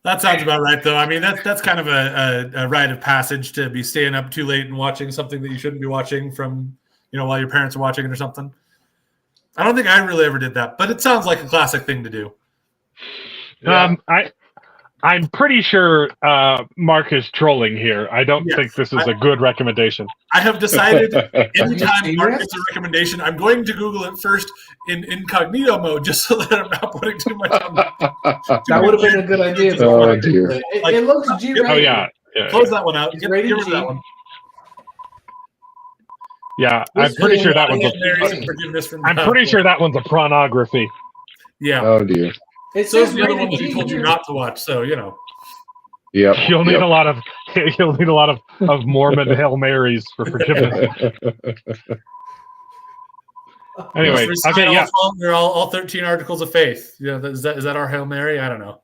That sounds about right, though. I mean, that's kind of a rite of passage to be staying up too late and watching something that you shouldn't be watching from, while your parents are watching it or something. I don't think I really ever did that, but it sounds like a classic thing to do. Yeah. I'm pretty sure Mark is trolling here. I don't think this is a good recommendation. I have decided anytime Mark gets a recommendation, I'm going to Google it first in incognito mode just so that I'm not putting too much on that would have been a good idea. Oh, dear. It looks G-rated. Oh, yeah. Close that one out. Get rid of that one. Yeah, I'm pretty sure that one's a pornography. Yeah. Oh, dear. It's those the other ones we told you not to watch, so Yeah. You'll need a lot of Mormon Hail Marys for forgiveness. Anyway, okay, yeah. We're all 13 articles of faith. Is that our Hail Mary? I don't know.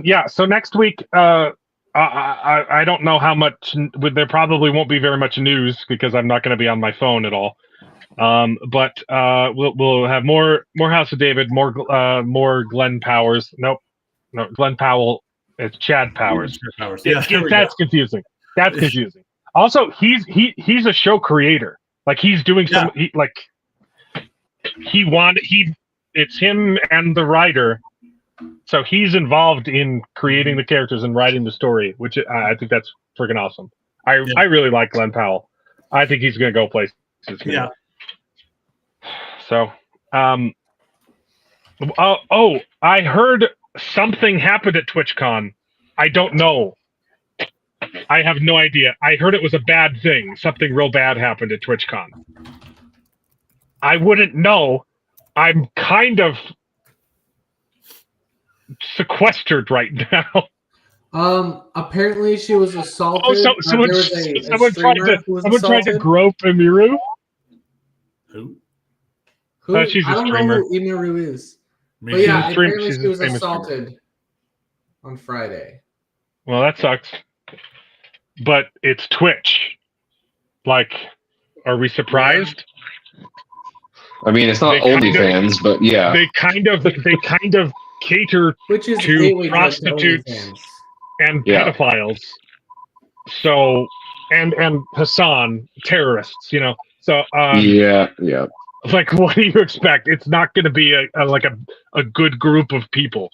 Yeah. So next week, I don't know how much. There probably won't be very much news because I'm not going to be on my phone at all. But we'll have more House of David, more Glenn Powers. No, Glenn Powell. It's Chad Powers. Yeah, that's confusing. That's confusing. Also, he's a show creator. Like he's doing some. It's him and the writer. So he's involved in creating the characters and writing the story, which I think that's freaking awesome. I really like Glenn Powell. I think he's going to go places. Yeah. So, I heard something happened at TwitchCon. I don't know. I have no idea. I heard it was a bad thing. Something real bad happened at TwitchCon. I wouldn't know. I'm kind of sequestered right now. Apparently she was assaulted. Oh, so someone tried to grope Emiru? Who? She's a I don't streamer. know who Emiru is. Me But yeah, She's a stream- apparently she's she a was famous assaulted on Friday. Well, that sucks. But it's Twitch. Like, are we surprised? I mean, it's not They kind of- OnlyFans, but yeah. They kind of cater Which is to the gateway drug to prostitutes. OnlyFans. and Yeah. pedophiles. So and Hassan terrorists, you know. So Yeah. like, what do you expect? It's not going to be a good group of people.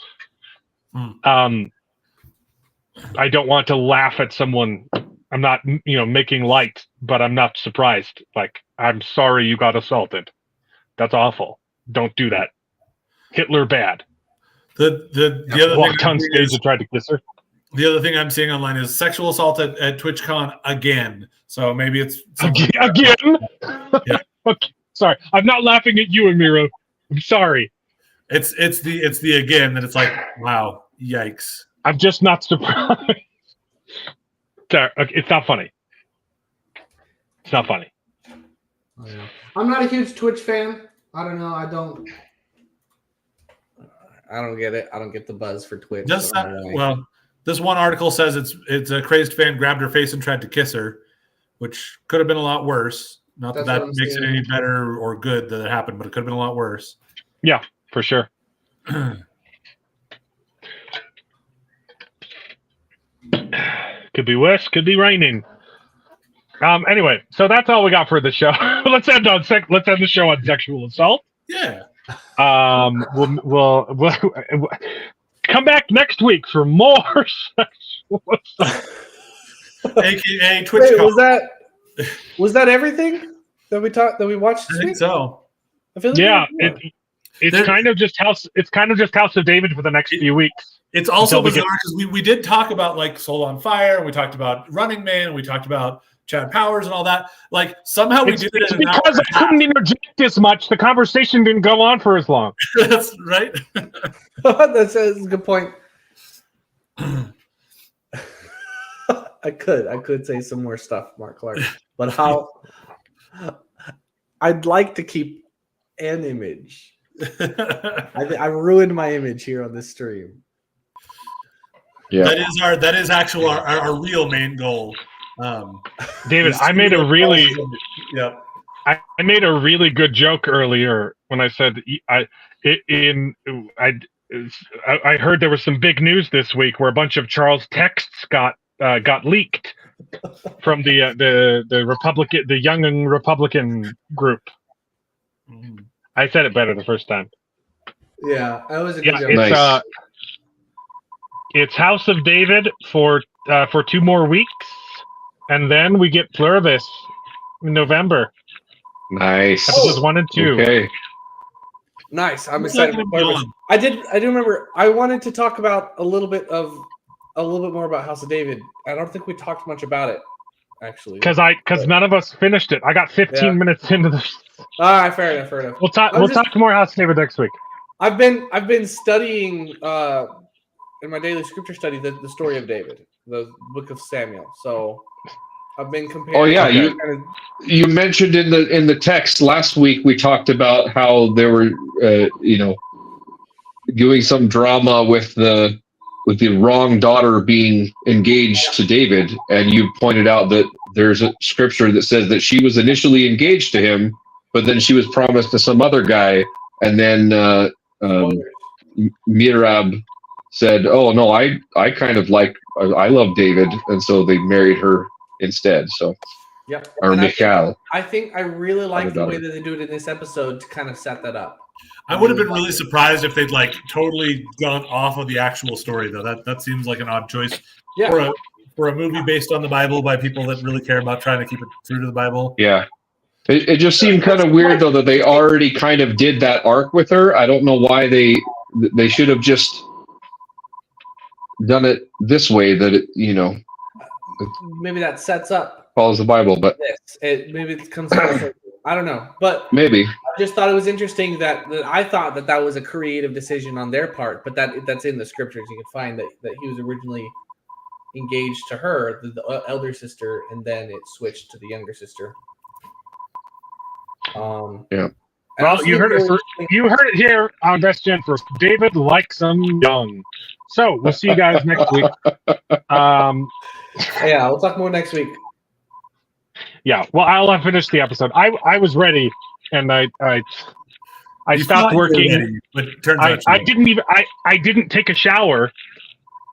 I don't want to laugh at someone. I'm not, making light, but I'm not surprised. Like, I'm sorry you got assaulted. That's awful. Don't do that. Hitler bad. The other Walked thing on stage and tried to kiss her. The other thing I'm seeing online is sexual assault at TwitchCon again. So maybe it's Again. Yeah. Okay. Sorry, I'm not laughing at you, Amiro. I'm sorry. It's the again that it's like, wow, yikes. I'm just not surprised. Sorry, it's not funny. It's not funny. Oh, yeah. I'm not a huge Twitch fan. I don't know. I don't get it. I don't get the buzz for Twitch. Does not, well, this one article says it's a crazed fan grabbed her face and tried to kiss her, which could have been a lot worse. Not That's that what I'm makes it saying. any better or good that it happened, but it could have been a lot worse. Yeah, for sure. Could be worse. Could be raining. Anyway, so that's all we got for the show. Let's end the show on sexual assault. Yeah. We'll come back next week for more sexual assault. AKA Twitch. Wait, was that everything that we watched this I think week? so. I feel like Yeah, there was more. it's kind of just House of David for the next few weeks. It's also Until we bizarre because we did talk about like Soul on Fire, and we talked about Running Man, and we talked about Chad Powers and all that. Like somehow we did it. It's in an hour because and a I couldn't interject as much. The conversation didn't go on for as long. half. That's right. That's a good point. I could say some more stuff, Mark Clark, but how? I'd like to keep an image. I ruined my image here on this stream. Yeah. That is actual our real main goal. David, I made a really yeah. I made a really good joke earlier when I said I heard there was some big news this week where a bunch of Charles texts got leaked from the Republican, the young Republican group. I said it better the first time. Yeah, that was a good Yeah, joke. it's Nice. it's House of David for 2 more weeks, and then we get Pluribus in November. Nice. Episodes 1 and 2. Okay. Nice. I'm excited for Pluribus. I do remember I wanted to talk about a little bit more about House of David. I don't think we talked much about it, actually. Because none of us finished it. I got 15 minutes into the. All right, fair enough. We'll talk more House of David next week. I've been studying in my daily scripture study the story of David, the book of Samuel. So I've been comparing. Oh yeah, kind of, you mentioned in the text last week we talked about how there were doing some drama with the wrong daughter being engaged to David, and you pointed out that there's a scripture that says that she was initially engaged to him, but then she was promised to some other guy, and then Mirab said, "Oh no, I kind of I love David," and so they married her instead. So, yeah. or And Michal. I think I really like the daughter. way that they do it in this episode to kind of set that up. I would have been really surprised if they'd like totally gone off of the actual story though. That seems like an odd choice Yeah. for a movie based on the Bible by people that really care about trying to keep it true to the Bible. Yeah. It just seemed kind of weird though that they already kind of did that arc with her. I don't know why they should have just done it this way that it, Maybe that sets up follows the Bible, but this. Maybe it comes full circle. I don't know, but maybe. I just thought it was interesting that I thought that was a creative decision on their part, but that's in the scriptures. You can find that he was originally engaged to her, the elder sister, and then it switched to the younger sister. Yeah. Well, you heard it here on Best Gen first. David likes them young. So we'll see you guys next week. Yeah, we'll talk more next week. Yeah, well, I'll finish the episode. I was ready, and I stopped working. But it turns out I didn't take a shower.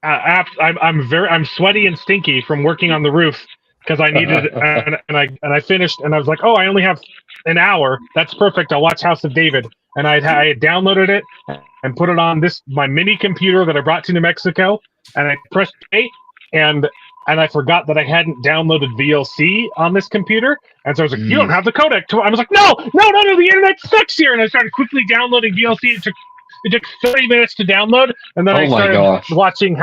I'm sweaty and stinky from working on the roof because I needed and I finished, and I was like, oh, I only have an hour. That's perfect. I'll watch House of David, and I downloaded it and put it on my mini computer that I brought to New Mexico, and I pressed play, and I forgot that I hadn't downloaded VLC on this computer, and so I was like, you don't have the codec. I was like, no, the internet sucks here, and I started quickly downloading VLC. It took 30 minutes to download, and then I started watching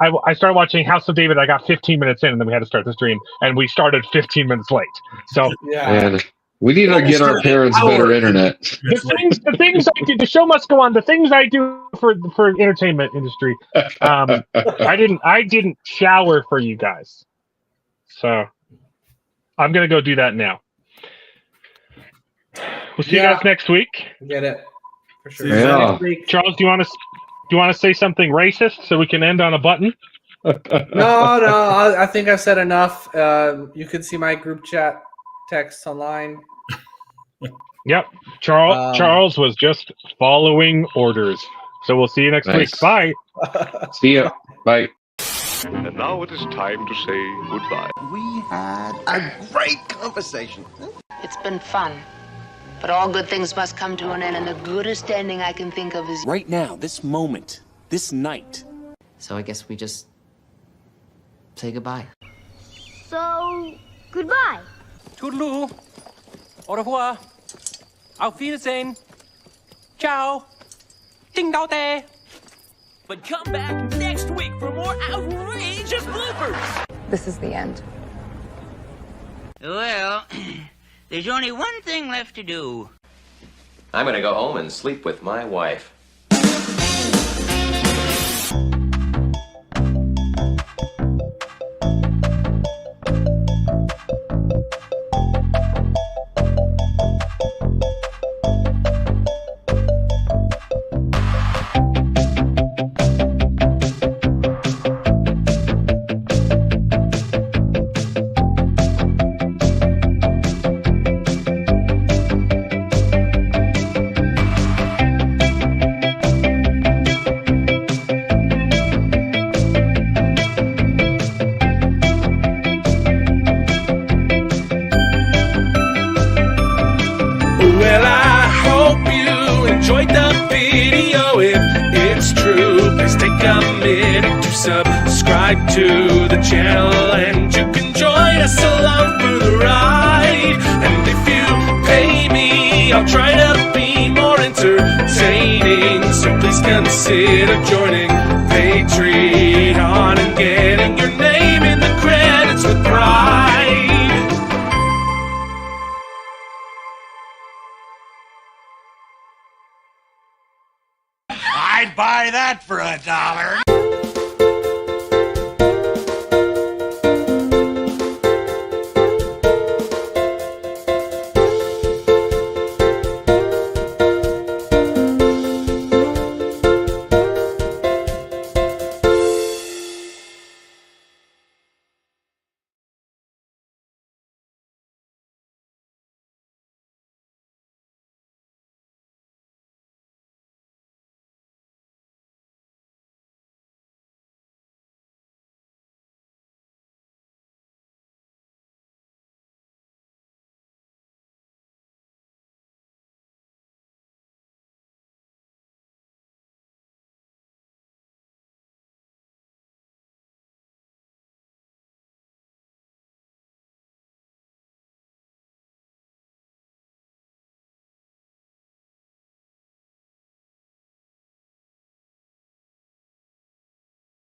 I started watching House of David. I got 15 minutes in, and then we had to start the stream, and we started 15 minutes late. So yeah. We need to get our parents better internet. The things I do, the show must go on. The things I do for entertainment industry. I didn't shower for you guys, so I'm gonna go do that now. We'll see you guys next week. Get it for sure. Yeah. Next week. Charles, do you want to say something racist so we can end on a button? No. I think I've said enough. You can see my group chat text online. Yep. Charles was just following orders. So we'll see you next week. Bye. See ya. Bye. And now it is time to say goodbye. We had a great conversation. It's been fun. But all good things must come to an end, and the goodest ending I can think of is right now, this moment, this night. So I guess we just say goodbye. So, goodbye. Toodaloo. Au revoir. Auf Wiedersehen. Ciao. Ding dao day. But come back next week for more outrageous bloopers. This is the end. Well, there's only one thing left to do. I'm gonna go home and sleep with my wife. Well, I hope you enjoyed the video. If it's true, please take a minute to subscribe to the channel, and you can join us along for the ride. And if you pay me, I'll try to be more entertaining. So please consider joining Patreon and getting your name in the credits with pride. I'd buy that for $1.